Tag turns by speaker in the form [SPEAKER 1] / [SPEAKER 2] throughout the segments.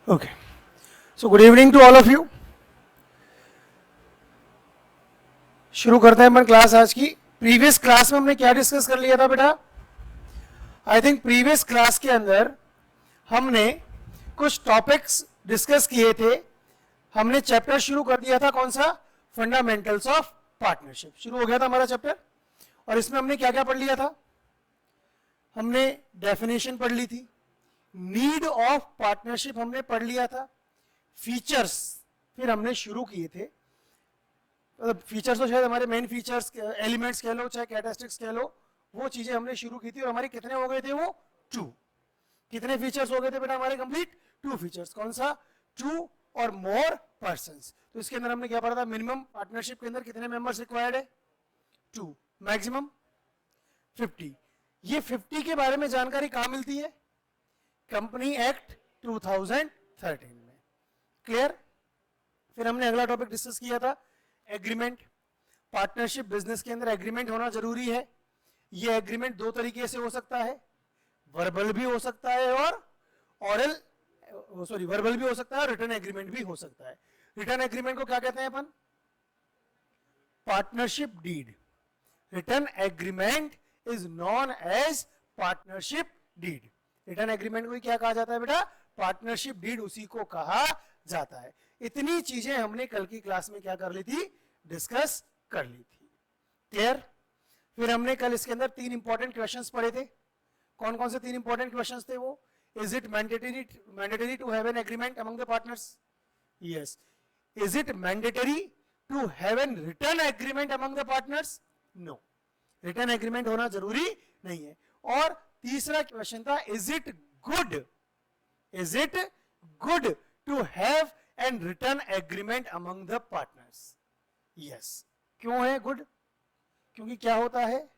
[SPEAKER 1] Okay. So good evening to all of you. शुरू करते हैं अपन क्लास आज की. प्रीवियस क्लास में हमने क्या डिस्कस कर लिया था बेटा? आई थिंक प्रीवियस क्लास के अंदर हमने कुछ टॉपिक्स डिस्कस किए थे. हमने चैप्टर शुरू कर दिया था, कौन सा? फंडामेंटल्स ऑफ पार्टनरशिप शुरू हो गया था हमारा चैप्टर. और इसमें हमने क्या क्या पढ़ लिया था? हमने डेफिनेशन पढ़ ली थी, नीड ऑफ पार्टनरशिप हमने पढ़ लिया था, फीचर्स फिर हमने शुरू किए थे. फीचर्स तो शायद हमारे मेन फीचर्स, एलिमेंट्स कह लो चाहे कैरेक्टरिस्टिक्स कह लो, वो चीजें हमने शुरू की थी. और हमारे कितने हो गए थे? वो 2. कितने फीचर्स हो गए थे बेटा हमारे कंप्लीट? 2 फीचर्स. कौन सा? 2 और मोर पर्संस. तो इसके अंदर हमने क्या पढ़ा था? मिनिमम पार्टनरशिप के अंदर कितने मेंबर्स रिक्वायर्ड है? 2. मैक्सिमम 50. ये 50 के बारे में जानकारी कहां मिलती है? कंपनी एक्ट 2013 में. क्लियर? फिर हमने अगला टॉपिक डिस्कस किया था एग्रीमेंट. पार्टनरशिप बिजनेस के अंदर एग्रीमेंट होना जरूरी है. ये एग्रीमेंट 2 तरीके से हो सकता है, वर्बल भी हो सकता है और ऑरल, वर्बल भी हो सकता है और रिटर्न एग्रीमेंट भी हो सकता है. रिटर्न एग्रीमेंट को क्या कहते हैं अपन? Partnership deed. Written agreement is known as partnership deed. Written agreement को क्या कहा जाता है बेटा? पार्टनरशिप डीड उसी को कहा जाता है. इतनी चीजें हमने कल की क्लास में क्या कर ली थी? डिस्कस कर ली थी. क्लियर? फिर हमने कल इसके अंदर 3 इंपॉर्टेंट क्वेश्चंस पढ़े थे. कौन कौन से 3 इंपॉर्टेंट क्वेश्चंस थे वो? Is it mandatory to have an agreement among the partners? Yes. Is it mandatory to have an written agreement among the partners? No. Written agreement होना जरूरी नहीं है. और तीसरा क्वेश्चन था, is it good to have an written agreement among the partners? Yes. क्यों है good? क्योंकि क्या होता है?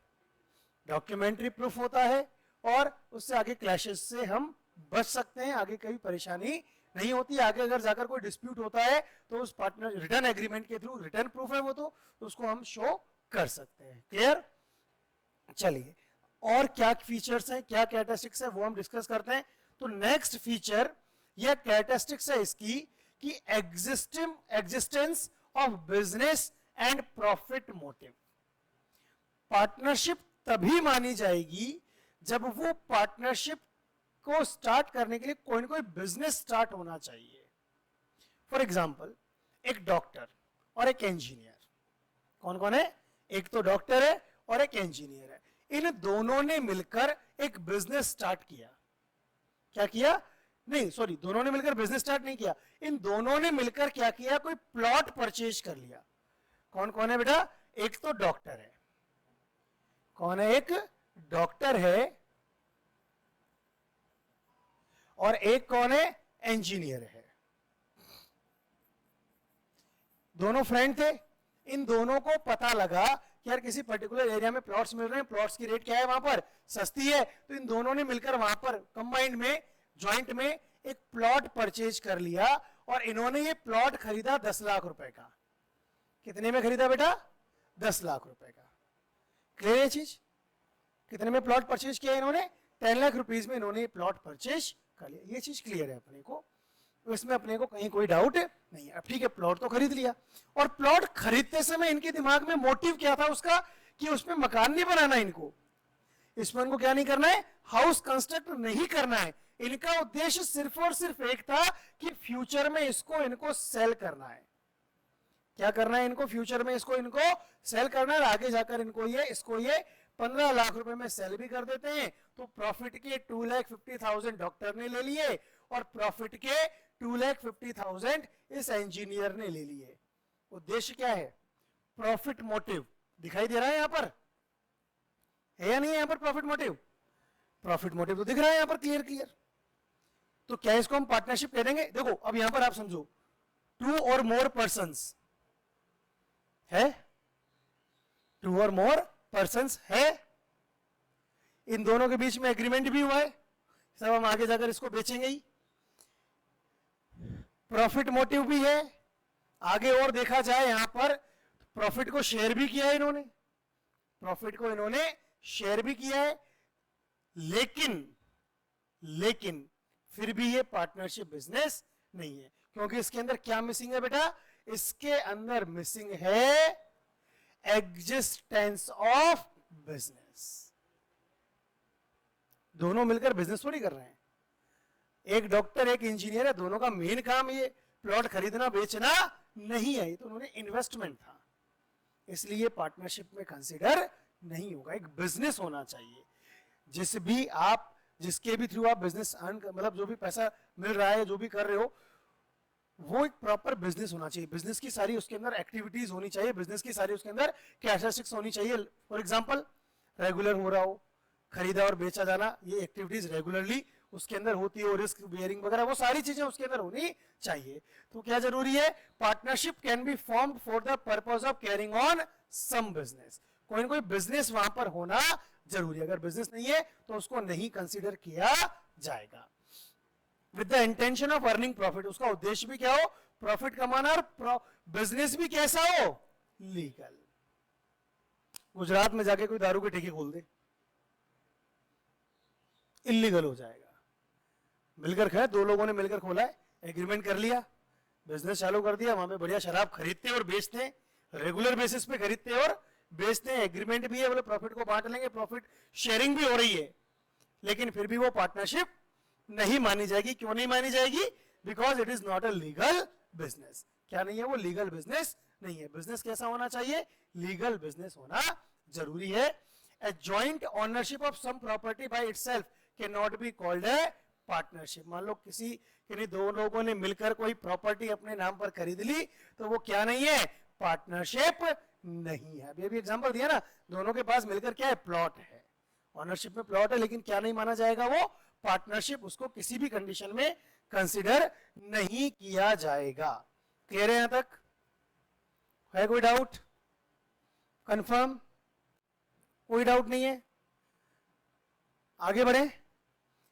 [SPEAKER 1] डॉक्यूमेंट्री प्रूफ होता है और उससे आगे क्लैशेस से हम बच सकते हैं. आगे कोई परेशानी नहीं होती. आगे अगर जाकर कोई डिस्प्यूट होता है तो उस पार्टनर रिटर्न एग्रीमेंट के थ्रू, रिटर्न प्रूफ है वो, तो उसको हम शो कर सकते हैं. क्लियर? चलिए, और क्या फीचर्स हैं, क्या कैरेक्टरिस्टिक्स है, वो हम डिस्कस करते हैं. तो नेक्स्ट फीचर या कैरेक्टरिस्टिक्स है इसकी कि existence of business and profit motive. Partnership तभी मानी जाएगी जब वो पार्टनरशिप को स्टार्ट करने के लिए कोई ना कोई बिजनेस स्टार्ट होना चाहिए. फॉर एग्जाम्पल, एक डॉक्टर और एक इंजीनियर. कौन कौन है? एक तो डॉक्टर है और एक इंजीनियर है. इन दोनों ने मिलकर एक बिजनेस स्टार्ट किया. क्या किया? नहीं, सॉरी, दोनों ने मिलकर बिजनेस स्टार्ट नहीं किया. इन दोनों ने मिलकर क्या किया? कोई प्लॉट परचेज कर लिया. कौन कौन है बेटा? एक तो डॉक्टर है. कौन है? एक डॉक्टर है. और एक कौन है? इंजीनियर है. दोनों फ्रेंड थे. इन दोनों को पता लगा कि यार किसी पर्टिकुलर एरिया में प्लॉट्स मिल रहे हैं, प्लॉट्स की रेट क्या है वहां पर? सस्ती है. तो इन दोनों ने मिलकर वहां पर कंबाइंड में, ज्वाइंट में एक प्लॉट परचेज कर लिया. और इन्होंने ये प्लॉट खरीदा 10 लाख रुपए का. कितने में खरीदा बेटा? 10 लाख रुपए का. क्लियर है चीज? कितने में प्लॉट परचेज किया इन्होंने? 10 लाख रुपीज में इन्होंने ये प्लॉट परचेज कर लिया. ये चीज क्लियर है अपने को, इसमें अपने को कहीं कोई डाउट नहीं है. अब ठीक है, प्लॉट तो खरीद लिया. और प्लॉट खरीदते समय इनके दिमाग में मोटिव क्या था उसका? कि उसमें मकान नहीं बनाना इनको. इसमें इनको क्या नहीं करना है? हाउस कंस्ट्रक्ट नहीं करना है. इनका उद्देश्य सिर्फ और सिर्फ एक था कि फ्यूचर में इसको इनको सेल करना है. क्या करना है इनको? फ्यूचर में इसको इनको सेल करना है. आगे जाकर इसको ये 15 लाख रुपए में सेल भी कर देते हैं. तो प्रॉफिट के 2,50,000 डॉक्टर ने ले लिए और प्रॉफिट के 2,50,000 इस इंजीनियर ने ले लिए. उद्देश्य क्या है? प्रॉफिट मोटिव दिखाई दे रहा है यहां पर? है या नहीं है यहां पर प्रॉफिट मोटिव? प्रॉफिट मोटिव तो दिख रहा है यहां पर क्लियर. तो क्या इसको हम पार्टनरशिप कह देंगे? देखो अब यहां पर आप समझो, 2 और मोर पर्संस है. 2 और मोर पर्संस है. इन दोनों के बीच में एग्रीमेंट भी हुआ है. सब हम आगे जाकर इसको बेचेंगे ही. प्रॉफिट मोटिव भी है. आगे और देखा जाए यहां पर प्रॉफिट को शेयर भी किया है इन्होंने. प्रॉफिट को इन्होंने शेयर भी किया है. लेकिन फिर भी ये पार्टनरशिप बिजनेस नहीं है, क्योंकि इसके अंदर क्या मिसिंग है बेटा, इसके अंदर मिसिंग है एग्जिस्टेंस ऑफ बिजनेस। दोनों मिलकर बिजनेस थोड़ी कर रहे हैं, एक डॉक्टर एक इंजीनियर है, दोनों का मेन काम ये प्लॉट खरीदना बेचना नहीं है, ये तो उन्होंने इन्वेस्टमेंट था, इसलिए पार्टनरशिप में कंसीडर नहीं होगा। एक बिजनेस होना चाहिए, जिसके भी थ्रू आप बिजनेस अर्न मतलब जो भी पैसा मिल रहा है, जो भी कर रहे हो, वो एक प्रॉपर बिजनेस होना चाहिए। बिजनेस की सारी उसके अंदर एक्टिविटीज होनी चाहिए, बिजनेस की सारी उसके अंदर कैरेक्टरिस्टिक्स होनी चाहिए। फॉर एग्जांपल रेगुलर हो रहा हो, खरीदा और बेचा जाना, ये एक्टिविटीज रेगुलरली उसके अंदर होती हो, रिस्क बियरिंग वगैरह वो सारी चीजें उसके अंदर होनी चाहिए। तो क्या जरूरी है, partnership can be formed for the purpose of carrying on some business, कोई ना कोई बिजनेस वहां पर होना जरूरी है। अगर बिजनेस नहीं है तो उसको नहीं कंसीडर किया जाएगा। With the intention of earning profit, उसका उद्देश्य भी क्या हो, प्रॉफिट कमाना, और बिजनेस भी कैसा हो, लीगल। गुजरात में जाके कोई दारू के ठेके खोल दे, इलीगल हो जाएगा। मिलकर खैर दो लोगों ने मिलकर खोला है, एग्रीमेंट कर लिया, बिजनेस चालू कर दिया, वहां पे बढ़िया शराब खरीदते और बेचते हैं, रेगुलर बेसिस पे खरीदते और बेचते हैं, एग्रीमेंट भी है, बोले प्रॉफिट को बांट लेंगे, प्रॉफिट शेयरिंग भी हो रही है, लेकिन फिर भी वो पार्टनरशिप नहीं मानी जाएगी। क्यों नहीं मानी जाएगी, because it is not a legal business. क्या नहीं है, वो लीगल बिजनेस नहीं है। बिजनेस कैसा होना चाहिए, लीगल बिजनेस होना जरूरी है। A joint ownership of some property by itself cannot be called a partnership। मान लो किन्हीं दो लोगों ने मिलकर कोई प्रॉपर्टी अपने नाम पर खरीद ली, तो वो क्या नहीं है, पार्टनरशिप नहीं है। अभी एग्जांपल दिया ना, दोनों के पास मिलकर क्या है, प्लॉट है, ऑनरशिप में प्लॉट है, लेकिन क्या नहीं माना जाएगा, वो पार्टनरशिप, उसको किसी भी कंडीशन में कंसीडर नहीं किया जाएगा। क्लियर है यहां तक, है कोई डाउट, कंफर्म, कोई डाउट नहीं है, आगे बढ़े,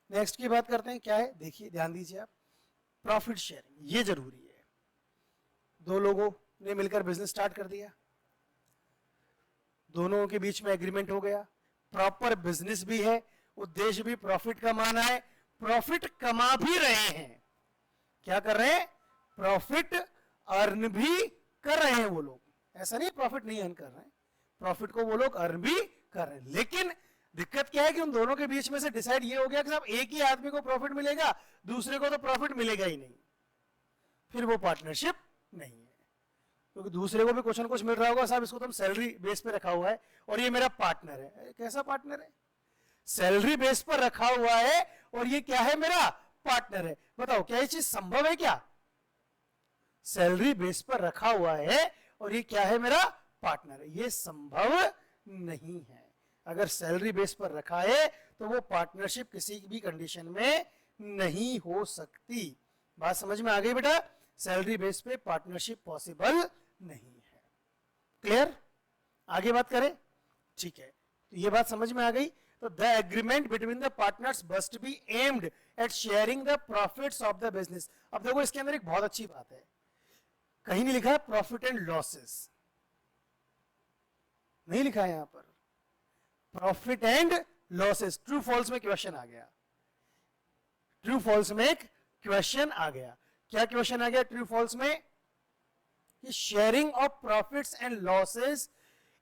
[SPEAKER 1] नेक्स्ट की बात करते हैं। क्या है, देखिए ध्यान दीजिए आप, प्रॉफिट शेयरिंग, ये जरूरी है। दो लोगों ने मिलकर बिजनेस स्टार्ट कर दिया, दोनों के बीच में एग्रीमेंट हो गया, प्रॉपर बिजनेस भी है, उद्देश्य भी प्रॉफिट कमाना है, प्रॉफिट कमा भी रहे हैं। क्या कर रहे हैं, प्रॉफिट अर्न भी कर रहे हैं वो लोग, ऐसा नहीं प्रॉफिट नहीं अर्न कर रहे हैं, प्रॉफिट को वो लोग अर्न भी कर रहे हैं। लेकिन दिक्कत क्या है कि उन दोनों के बीच में से डिसाइड ये हो गया कि साहब एक ही आदमी को प्रॉफिट मिलेगा, दूसरे को तो प्रॉफिट मिलेगा ही नहीं, फिर वो पार्टनरशिप नहीं है। क्योंकि दूसरे को भी कुछ ना कुछ मिल रहा होगा, साहब इसको तो हम सैलरी बेस पे रखा हुआ है और ये मेरा पार्टनर है। कैसा पार्टनर है, सैलरी बेस पर रखा हुआ है और ये क्या है, मेरा पार्टनर है। बताओ क्या ये चीज संभव है, क्या सैलरी बेस पर रखा हुआ है और ये क्या है, मेरा पार्टनर है, ये संभव नहीं है। अगर सैलरी बेस पर रखा है तो वो पार्टनरशिप किसी भी कंडीशन में नहीं हो सकती। बात समझ में आ गई बेटा, सैलरी बेस पे पार्टनरशिप पॉसिबल नहीं है। क्लियर, आगे बात करें, ठीक है, तो ये बात समझ में आ गई। तो the agreement between the partners must be aimed at sharing the profits of the business. अब देखो इसके अंदर एक बहुत अच्छी बात है, कहीं नहीं लिखा है प्रॉफिट एंड लॉसेस, नहीं लिखा है यहां पर profit and losses. True false में क्वेश्चन आ गया, ट्रू फॉल्स में एक क्वेश्चन आ गया। क्या क्वेश्चन आ गया ट्रू फॉल्स में, कि sharing of profits and losses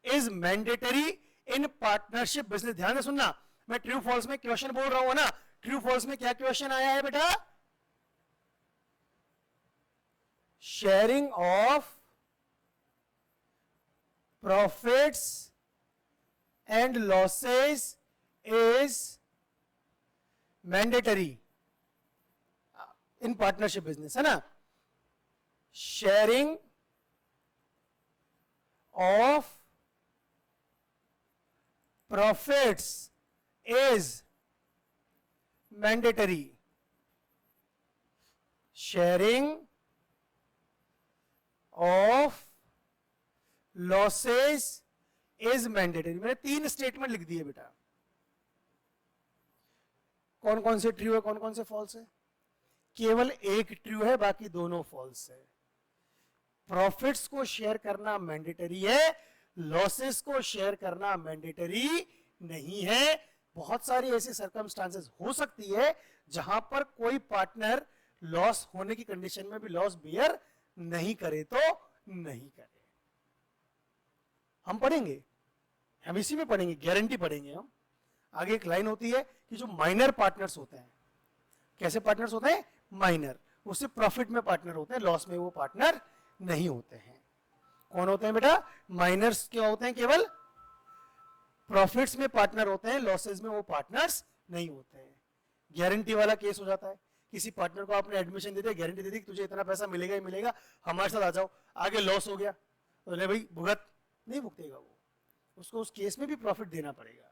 [SPEAKER 1] is mandatory in partnership business. ध्यान से सुनना, मैं ट्रू फॉल्स में क्वेश्चन बोल रहा हूं ना, ट्रू फॉल्स में क्या क्वेश्चन आया है बेटा, sharing of profits and losses is mandatory in partnership business, है ना। Sharing of profits is mandatory, sharing of losses is mandatory. मैंने 3 स्टेटमेंट लिख दिए बेटा, कौन कौन से ट्रू है, कौन कौन से फॉल्स है, केवल एक ट्रू है, बाकी दोनों फॉल्स है। प्रॉफिट्स को शेयर करना मैंडेटरी है, लॉसेस को शेयर करना मैंडेटरी नहीं है। बहुत सारी ऐसी सर्कमस्टांसेस हो सकती है जहां पर कोई पार्टनर लॉस होने की कंडीशन में भी लॉस बियर नहीं करे तो नहीं करे। हम पढ़ेंगे, हम इसी में पढ़ेंगे, गारंटी पढ़ेंगे हम। आगे एक लाइन होती है कि जो माइनर पार्टनर्स होते हैं, कैसे पार्टनर्स होते हैं? माइनर, वो सिर्फ प्रॉफिट में पार्टनर होते हैं, लॉस में वो पार्टनर नहीं होते हैं। कौन होते हैं बेटा? माइनर्स क्या होते हैं? केवल प्रॉफिट्स में पार्टनर होते हैं, लॉसेस में वो पार्टनर्स नहीं होते हैं। गारंटी वाला केस हो जाता है, किसी पार्टनर को आपने एडमिशन दे दिया, गारंटी दे दी कि तुझे इतना पैसा मिलेगा ही मिलेगा, हमारे साथ आ जाओ, आगे लॉस हो गया तो भाई भुगत, नहीं भुगतेगा वो, उसको उस केस में भी प्रॉफिट देना पड़ेगा।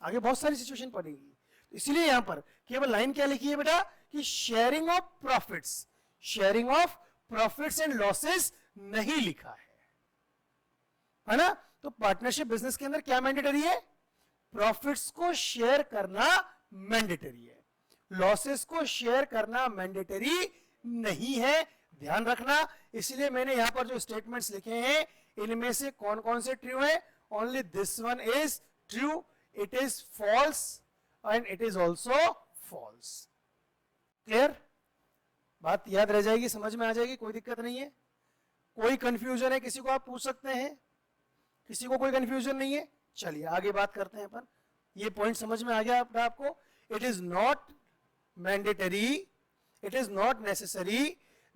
[SPEAKER 1] आगे बहुत सारी सिचुएशन पड़ेगी, इसलिए यहां पर केवल लाइन क्या लिखी है बेटा कि sharing of profits, sharing of profits and losses नहीं लिखा है ना। तो पार्टनरशिप बिजनेस के अंदर क्या मैंडेटरी है? प्रॉफिट्स को शेयर करना मैंडेटरी है, लॉसेस को शेयर करना मैंडेटरी नहीं है, ध्यान रखना। इसलिए मैंने यहां पर जो स्टेटमेंट्स लिखे हैं इनमें से कौन कौन से ट्रू है? Only this one is true, it is false and it is also false. Clear? बात याद रह जाएगी, समझ में आ जाएगी, कोई दिक्कत नहीं है। कोई कंफ्यूजन है किसी को आप पूछ सकते हैं, किसी को कोई कंफ्यूजन नहीं है? चलिए आगे बात करते हैं अपन। ये पॉइंट समझ में आ गया आपको? It is not mandatory, it is not necessary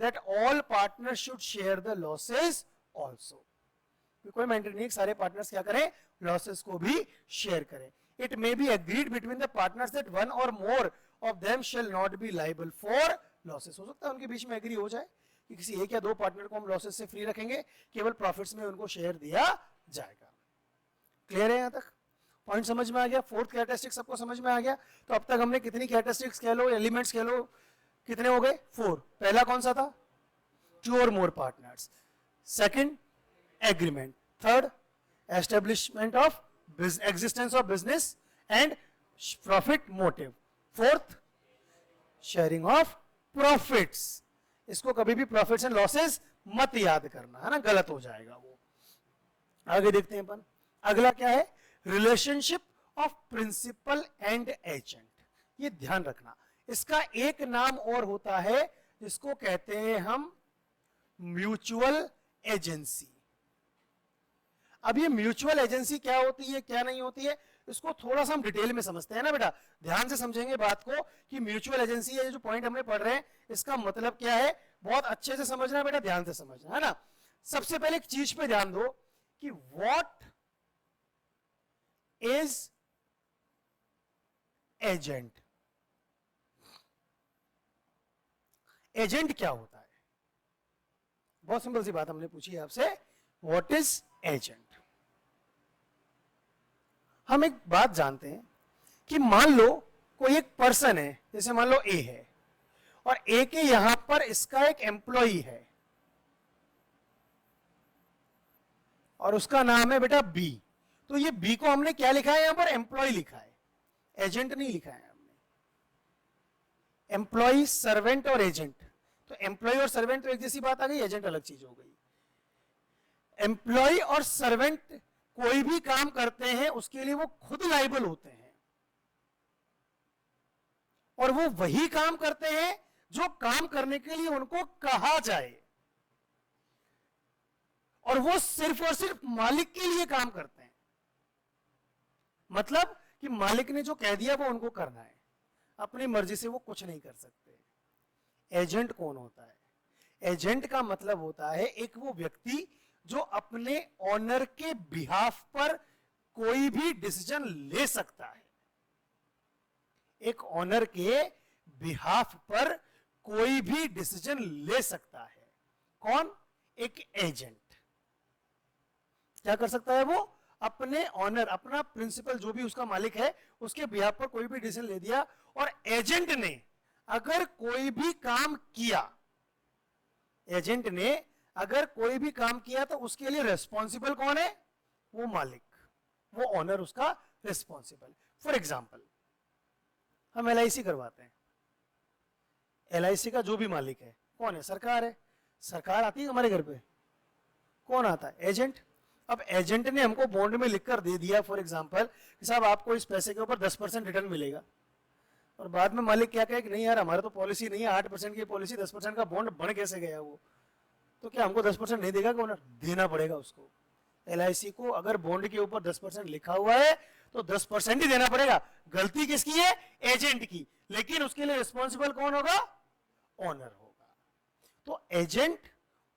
[SPEAKER 1] that all partners should share the losses also. कोई मैंडेटरी नहीं, सारे पार्टनर्स क्या करें? लॉसेस को भी शेयर करें। It may be agreed between the partners that one or more of them shall not be liable for losses. हो सकता है उनके बीच में एग्री हो जाए कि किसी एक या दो पार्टनर को हम लॉसेस से फ्री रखेंगे, केवल प्रॉफिट्स में उनको शेयर दिया जाएगा। क्लियर है? यहां तक पॉइंट समझ में आ गया? फोर्थ कैरेक्टरिस्टिक सबको समझ में आ गया? तो अब तक हमने कितनी कैरेक्टरिस्टिक्स कह लो, एलिमेंट्स कह लो, कितने हो गए? 4। पहला कौन सा था? 2 or more partners. Second, agreement. Third, establishment of existence of business and profit motive. Fourth, sharing of profits. इसको कभी भी प्रॉफिट्स एंड लॉसेस मत याद करना, है ना, गलत हो जाएगा वो। आगे देखते हैं अपन, अगला क्या है? Relationship of principal and agent. ये ध्यान रखना, इसका एक नाम और होता है जिसको कहते हैं हम म्यूचुअल एजेंसी। अब ये म्यूचुअल एजेंसी क्या होती है, क्या नहीं होती है, इसको थोड़ा सा हम डिटेल में समझते हैं ना बेटा। ध्यान से समझेंगे बात को कि म्यूचुअल एजेंसी है, जो पॉइंट हमने पढ़ रहे हैं इसका मतलब क्या है, बहुत अच्छे से समझना बेटा, ध्यान से समझना, है ना। सबसे पहले एक चीज पे ध्यान दो कि व्हाट इज एजेंट। एजेंट क्या होता है? बहुत सिंपल सी बात हमने पूछी है आपसे, व्हाट इज एजेंट। हम एक बात जानते हैं कि मान लो कोई एक पर्सन है, जैसे मान लो ए है, और ए के यहां पर इसका एक एम्प्लॉई है और उसका नाम है बेटा बी। तो ये बी को हमने क्या लिखा है? यहां पर एम्प्लॉय लिखा है, एजेंट नहीं लिखा है हमने। एम्प्लॉय, सर्वेंट और एजेंट, तो एम्प्लॉय और सर्वेंट तो एक जैसी बात आ गई, एजेंट अलग चीज हो गई। एम्प्लॉय और सर्वेंट कोई भी काम करते हैं उसके लिए वो खुद लायबल होते हैं, और वो वही काम करते हैं जो काम करने के लिए उनको कहा जाए, और वो सिर्फ और सिर्फ मालिक के लिए काम करते हैं। मतलब कि मालिक ने जो कह दिया वो उनको करना है, अपनी मर्जी से वो कुछ नहीं कर सकते। एजेंट कौन होता है? एजेंट का मतलब होता है एक वो व्यक्ति जो अपने ऑनर के बिहाफ पर कोई भी डिसीजन ले सकता है। एक ऑनर के बिहाफ पर कोई भी डिसीजन ले सकता है। कौन? एक एजेंट। क्या कर सकता है वो? अपने ऑनर, अपना प्रिंसिपल, जो भी उसका मालिक है, उसके बिहाफ पर कोई भी डिसीजन ले दिया, और एजेंट ने अगर कोई भी काम किया, एजेंट ने अगर कोई भी काम किया तो उसके लिए रिस्पॉन्सिबल कौन है? वो मालिक, वो ऑनर उसका रिस्पॉन्सिबल। फॉर एग्जाम्पल, हम LIC करवाते हैं, LIC का जो भी मालिक है कौन है? सरकार है। सरकार आती है हमारे घर पे, कौन आता है? एजेंट। अब एजेंट ने हमको बॉन्ड में लिखकर दे दिया फॉर एग्जाम्पल कि साहब आपको इस पैसे के ऊपर 10% रिटर्न मिलेगा, और बाद में मालिक क्या कहे कि नहीं यार हमारा तो पॉलिसी नहीं है, 8% की पॉलिसी 10% का बॉन्ड बन कैसे गया वो, तो क्या हमको 10% नहीं देगा ओनर? देना पड़ेगा उसको। LIC को अगर बॉन्ड के ऊपर 10% लिखा हुआ है तो 10% ही देना पड़ेगा। गलती किसकी है? एजेंट की, लेकिन उसके लिए रिस्पॉन्सिबल कौन होगा? ओनर होगा। तो एजेंट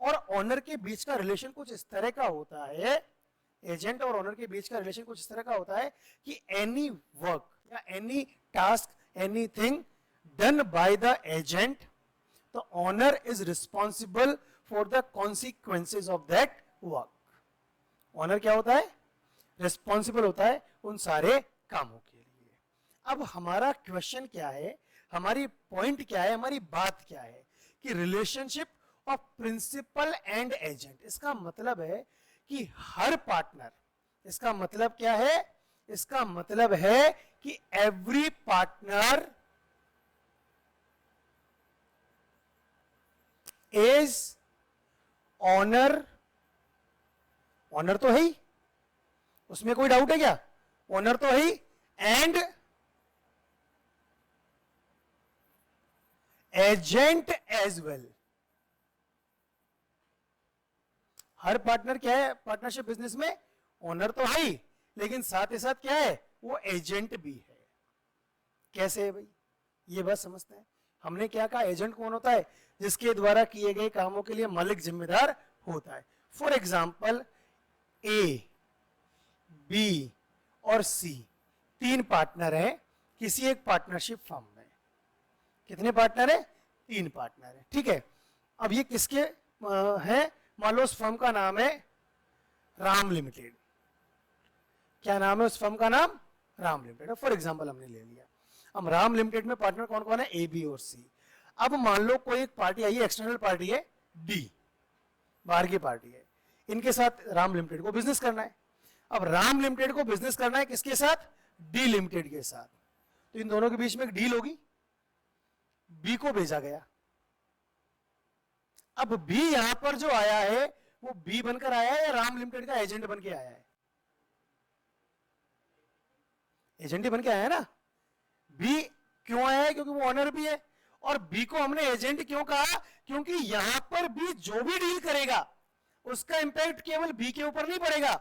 [SPEAKER 1] और ओनर के बीच का रिलेशन कुछ इस तरह का होता है, एजेंट और ओनर के बीच का रिलेशन कुछ इस तरह का होता है कि एनी वर्क या any task, anything done by the agent, the owner is responsible for the consequences of that work. Owner क्या होता है? रिस्पॉन्सिबल होता है उन सारे कामों के लिए। अब हमारा क्वेश्चन क्या है, हमारी पॉइंट क्या है, हमारी बात क्या है कि relationship of principal and agent, इसका मतलब है कि हर पार्टनर, इसका मतलब क्या है? इसका मतलब है कि every partner is owner. Owner तो है ही, उसमें कोई डाउट है क्या? ओनर तो है ही, एंड एजेंट एज वेल। हर पार्टनर क्या है पार्टनरशिप बिजनेस में? ओनर तो है ही, लेकिन साथ ही साथ क्या है? वो एजेंट भी है। कैसे है भाई? ये बात समझते हैं। हमने क्या कहा? एजेंट कौन होता है? जिसके द्वारा किए गए कामों के लिए मालिक जिम्मेदार होता है। फॉर एग्जाम्पल ए, बी और सी तीन पार्टनर हैं किसी एक पार्टनरशिप फर्म में। कितने पार्टनर है? तीन पार्टनर है, ठीक है। अब ये किसके हैं? मान लो उस फर्म का नाम है राम लिमिटेड। क्या नाम है उस फर्म का? नाम राम लिमिटेड। फॉर एग्जांपल हमने ले लिया। अब राम लिमिटेड में पार्टनर कौन कौन है? ए, बी और सी। अब मान लो कोई एक पार्टी आई है, एक्सटर्नल पार्टी है डी, बाहर की पार्टी है, इनके साथ राम लिमिटेड को बिजनेस करना है। अब राम लिमिटेड को बिजनेस करना है किसके साथ? डी लिमिटेड के साथ। तो इन दोनों के बीच में एक डील होगी, बी को भेजा गया। अब बी यहां पर जो आया है वो बी बनकर आया है या राम लिमिटेड का एजेंट बन के आया है? एजेंट ही बन के आया है ना। बी क्यों आया है? क्योंकि वो ऑनर भी है। और बी को हमने एजेंट क्यों कहा? क्योंकि यहां पर बी जो भी डील करेगा उसका इंपैक्ट केवल बी के ऊपर नहीं पड़ेगा,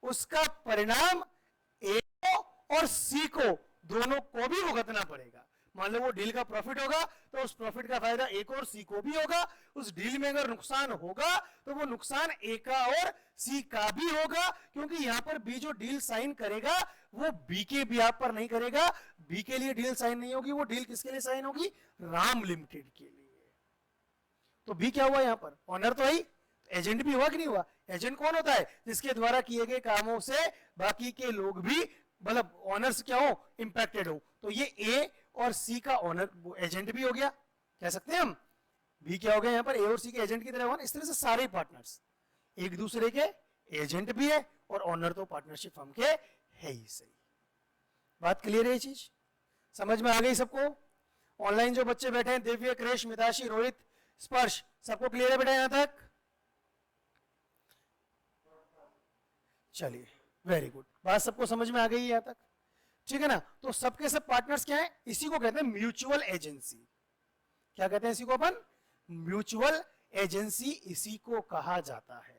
[SPEAKER 1] उसका परिणाम ए को और सी को, दोनों को भी भुगतना पड़ेगा। मान लो वो डील का प्रॉफिट होगा तो उस प्रॉफिट का फायदा ए को और सी को भी होगा। उस डील में अगर नुकसान होगा तो वो नुकसान ए का और सी का भी होगा, क्योंकि यहां पर बी जो डील साइन करेगा वो बी के बिहाफ पर नहीं करेगा। बी के लिए डील साइन नहीं होगी, वो डील किसके लिए साइन होगी? राम लिमिटेड के लिए। तो बी क्या हुआ यहां पर? ऑनर तो है, एजेंट भी हुआ कि नहीं हुआ? एजेंट कौन होता है? जिसके द्वारा किए गए कामों से बाकी के लोग भी, मतलब ऑनर्स क्या हो? इंपैक्टेड हो। तो ये ए और सी का ऑनर एजेंट भी हो गया, कह सकते हैं हम। बी क्या हो गया यहां पर? ए और सी के एजेंट की तरह हुआ। इस तरह से सारे पार्टनर्स एक दूसरे के एजेंट भी है और ऑनर तो पार्टनरशिप फर्म के है ही। सही बात क्लियर है? ये चीज समझ में आ गई सबको? ऑनलाइन जो बच्चे बैठे हैं, दिव्य, क्रेश, मिताशी, रोहित, स्पर्श, सबको क्लियर है बेटा यहां तक? चलिए, वेरी गुड। बात सबको समझ में आ गई यहां तक? ठीक है ना। तो सबके सब पार्टनर्स क्या है? इसी को कहते हैं म्यूचुअल एजेंसी। क्या कहते हैं इसी को अपन? म्यूचुअल एजेंसी इसी को कहा जाता है।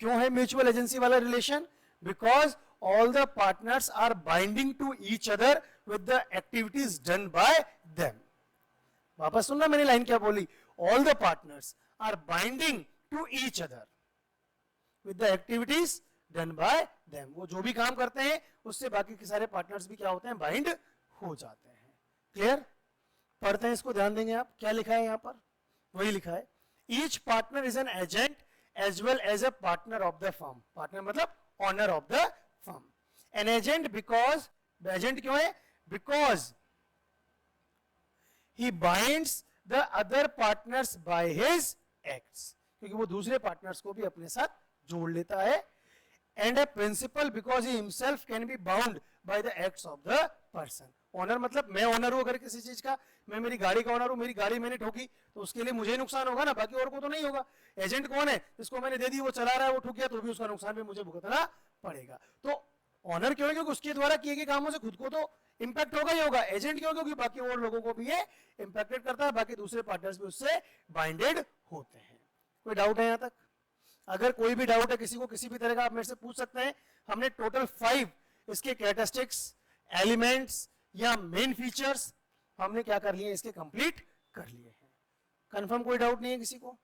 [SPEAKER 1] क्यों है म्यूचुअल एजेंसी वाला relation? Because all the partners are binding to each other with the activities done by them. वापस सुनना मैंने लाइन क्या बोली? all the partners are binding to each other with the activities done by them. वो जो भी काम करते हैं उससे बाकी के सारे पार्टनर्स भी क्या होते हैं? बाइंड हो जाते हैं। क्लियर? पढ़ते हैं इसको, ध्यान देंगे आप। क्या लिखा है यहां पर? वही लिखा है, each partner is an agent as well as a partner of the firm. partner मतलब owner of the firm. An agent because, agent क्यों है? Because he binds the other partners by his acts. क्योंकि वो दूसरे partners को भी अपने साथ जोड़ लेता है। And a principal because he himself can be bound by the acts of the person. Owner मतलब मैं ऑनर हूं अगर किसी चीज का, मैं मेरी गाड़ी का ऑनर हूं, मेरी गाड़ी मैंने ठोकी तो उसके लिए मुझे नुकसान होगा ना, बाकी और को तो नहीं होगा। एजेंट कौन है? जिसको मैंने दे दी, वो चला रहा है, वो ठुक गया तो भी उसका नुकसान भी मुझे भुगतना पड़ेगा। तो ऑनर क्यों है? क्योंकि उसके द्वारा किए गए कामों से खुद को तो इंपैक्ट होगा ही होगा। एजेंट क्यों? क्योंकि बाकी और लोगों को भी ये इंपैक्टेड करता है, बाकी दूसरे पार्टनर्स भी उससे बाइंडेड होते हैं। कोई डाउट है यहां तक? अगर कोई भी डाउट है किसी को किसी भी तरह का, आप मेरे से पूछ सकते हैं। हमने टोटल 5 इसके कैरेक्टरिस्टिक्स, एलिमेंट्स या मेन फीचर्स हमने क्या कर लिए, इसके कंप्लीट कर लिए हैं। कंफर्म? कोई डाउट नहीं है किसी को?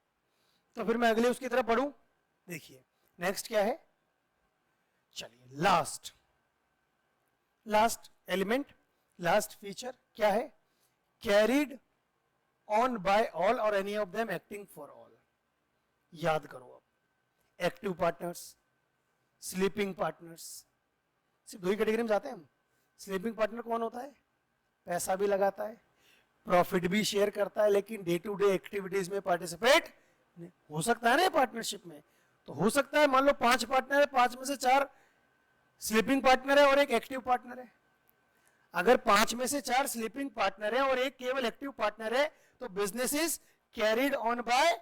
[SPEAKER 1] तो फिर मैं अगले उसकी तरफ बढ़ूं। देखिए नेक्स्ट क्या है, चलिए लास्ट एलिमेंट, लास्ट फीचर क्या है? कैरिड ऑन बाय ऑल और any of them acting for all. याद करो अब, एक्टिव पार्टनर्स, स्लीपिंग पार्टनर्स, सिर्फ दो ही कैटेगरी में जाते हैं हम। स्लीपिंग पार्टनर कौन होता है? पैसा भी लगाता है, प्रॉफिट भी शेयर करता है, लेकिन डे टू डे एक्टिविटीज में पार्टिसिपेट हो सकता है ना पार्टनरशिप में। तो हो सकता है मान लो 5 पार्टनर है, 5 में से 4 स्लीपिंग पार्टनर है और एक एक्टिव पार्टनर है। अगर 5 में से 4 स्लीपिंग पार्टनर है और एक केवल एक्टिव पार्टनर है, तो business is carried on by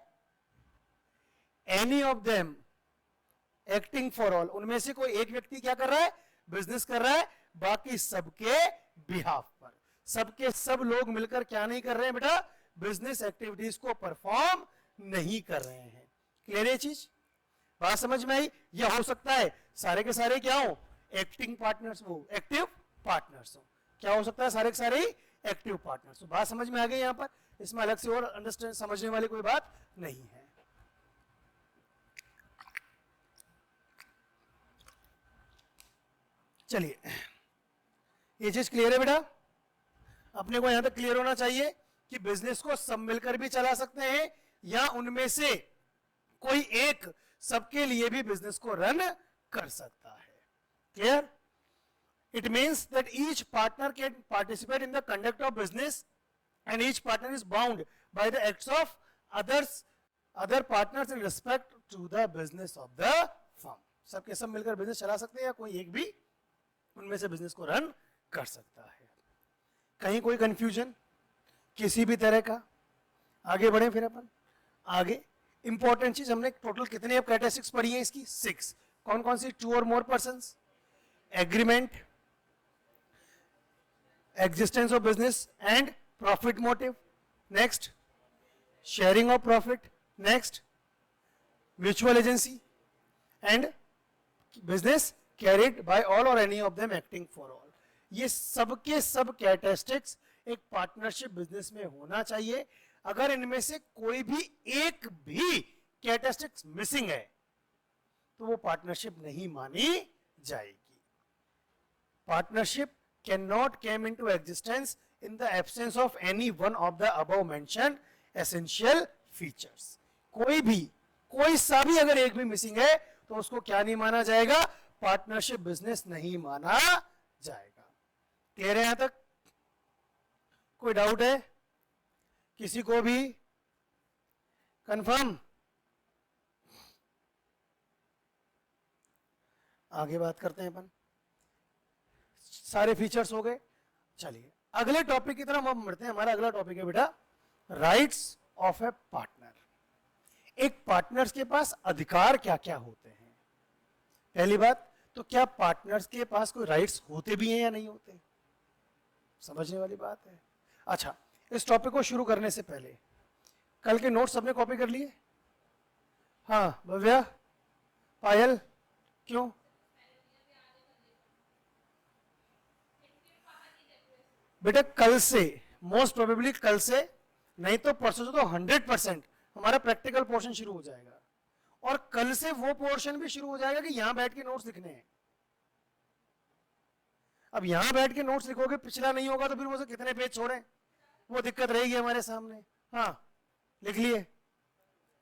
[SPEAKER 1] any of them acting for all. उनमें से कोई एक व्यक्ति क्या कर रहा है? बिजनेस कर रहा है, बाकी सबके बिहाफ पर। सबके सब लोग मिलकर क्या नहीं कर रहे हैं बेटा? बिजनेस एक्टिविटीज को परफॉर्म नहीं कर रहे हैं। क्लियर है चीज? बात समझ में आई? यह हो सकता है सारे के सारे क्या हो? एक्टिंग पार्टनर्स, वो एक्टिव पार्टनर्स हो। क्या हो सकता है? सारे के सारे ही एक्टिव पार्टनर्स हो। बात समझ में आ गई यहां पर? इसमें अलग से और अंडरस्टैंड समझने वाली कोई बात नहीं है। चलिए ये चीज क्लियर है बेटा? अपने को यहां तक क्लियर होना चाहिए कि बिजनेस को सब मिलकर भी चला सकते हैं, या उनमें से कोई एक सबके लिए भी बिजनेस को रन कर सकता है। Clear? It means that each partner can participate in the conduct of business and each partner is bound by the acts of other partners in respect to the business of the firm. सबके सब मिलकर business चला सकते हैं, या कोई एक भी उनमें से बिजनेस को रन कर सकता है। कहीं कोई कंफ्यूजन किसी भी तरह का? आगे बढ़े फिर अपन आगे। इंपॉर्टेंट चीज, हमने टोटल कितने अब कैरेक्टरिस्टिक्स पढ़ी है इसकी? 6। कौन कौन सी? 2 or more persons, agreement, existence of business and profit motive, next sharing of profit, next mutual agency, and business carried by all और any of them acting for all. ये सबके सब कैरेक्टरिस्टिक्स एक पार्टनरशिप बिजनेस में होना चाहिए। अगर इनमें से कोई भी एक भी कैरेक्टरिस्टिक्स मिसिंग है तो वो पार्टनरशिप नहीं मानी जाएगी। Partnership can not come into existence in the absence of any one of the above mentioned essential features. कोई सा भी अगर एक भी मिसिंग है तो उसको क्या नहीं माना जाएगा? पार्टनरशिप बिजनेस नहीं माना जाएगा। क्लियर है यहां तक? कोई डाउट है किसी को भी? कंफर्म? आगे बात करते हैं अपन। सारे फीचर्स हो गए। चलिए अगले टॉपिक की तरफ हम बढ़ते हैं। हमारा अगला टॉपिक है बेटा राइट्स ऑफ ए पार्टनर। एक पार्टनर्स के पास अधिकार क्या क्या होते हैं? पहली बात तो क्या पार्टनर्स के पास कोई राइट्स होते भी हैं या नहीं होते? समझने वाली बात है। अच्छा, इस टॉपिक को शुरू करने से पहले कल के नोट्स सबने कॉपी कर लिए? हाँ भव्या, पायल, क्यों? बेटा कल से, मोस्ट प्रोबेबली कल से, नहीं तो परसों से तो 100% हमारा प्रैक्टिकल पोर्शन शुरू हो जाएगा। और कल से वो पोर्शन भी शुरू हो जाएगा कि यहां बैठ के नोट्स लिखने हैं। अब यहां बैठ के नोट्स लिखोगे, पिछला नहीं होगा तो फिर वो कितने पेज छोड़े, वो दिक्कत रहेगी हमारे सामने। हाँ लिख लिए?